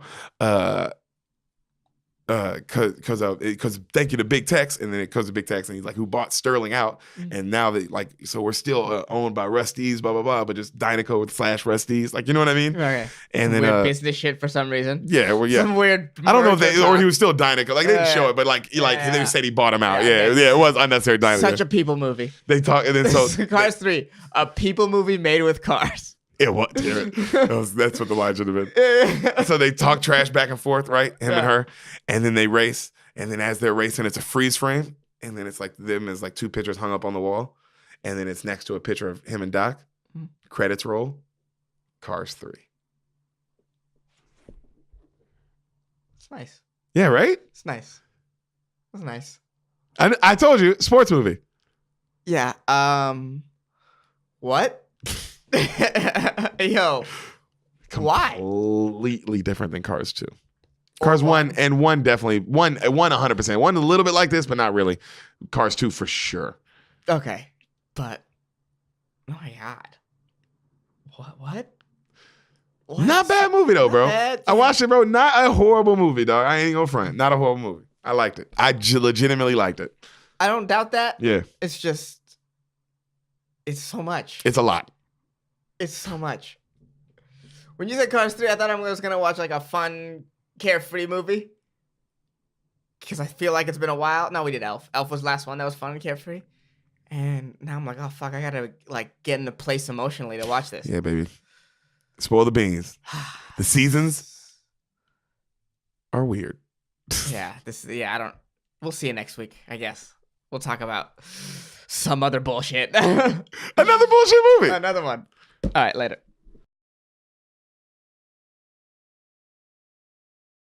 Speaker 2: because thank you to Big Tex, and then it comes to Big Tex, and he's like, who bought Sterling out, and now they like, so we're still owned by Rusty's, blah blah blah, but just Dynaco / Rusty's, like, you know what I mean?
Speaker 1: Okay.
Speaker 2: And then
Speaker 1: weird business shit for some reason.
Speaker 2: Yeah, well, yeah,
Speaker 1: some weird.
Speaker 2: I don't know if or he was still Dynaco, like they didn't show it, but like they said he bought him out. Yeah, it was unnecessary Dynaco.
Speaker 1: Such a people movie.
Speaker 2: They talk, and then so
Speaker 1: Cars 3, a people movie made with cars.
Speaker 2: It was, that's what the line should have been. So they talk trash back and forth, right? Him and her. And then they race. And then as they're racing, it's a freeze frame. And then it's like them as like 2 pictures hung up on the wall. And then it's next to a picture of him and Doc. Credits roll. Cars 3.
Speaker 1: It's nice.
Speaker 2: Yeah, right?
Speaker 1: It's nice. It's nice.
Speaker 2: I told you, sports movie.
Speaker 1: Yeah. What? Yo, why?
Speaker 2: Completely different than Cars 2. Cars 1 and 1 definitely 1 100%. 1 a little bit like this, but not really. Cars 2 for sure.
Speaker 1: Okay, but oh my God, what?
Speaker 2: Not bad movie though, bro. I watched it, bro. Not a horrible movie, dog. I ain't gonna front. Not a horrible movie. I liked it. I legitimately liked it.
Speaker 1: I don't doubt that.
Speaker 2: Yeah,
Speaker 1: it's just it's so much.
Speaker 2: It's a lot.
Speaker 1: It's so much. When you said Cars 3, I thought I was going to watch like a fun, carefree movie. Because I feel like it's been a while. No, we did Elf. Elf was the last one that was fun and carefree. And now I'm like, oh, fuck, I got to like get in a place emotionally to watch this.
Speaker 2: Yeah, baby. Spoil the beans. The seasons are weird.
Speaker 1: Yeah, we'll see you next week, I guess. We'll talk about some other bullshit.
Speaker 2: Another bullshit movie.
Speaker 1: Another one. All right, later.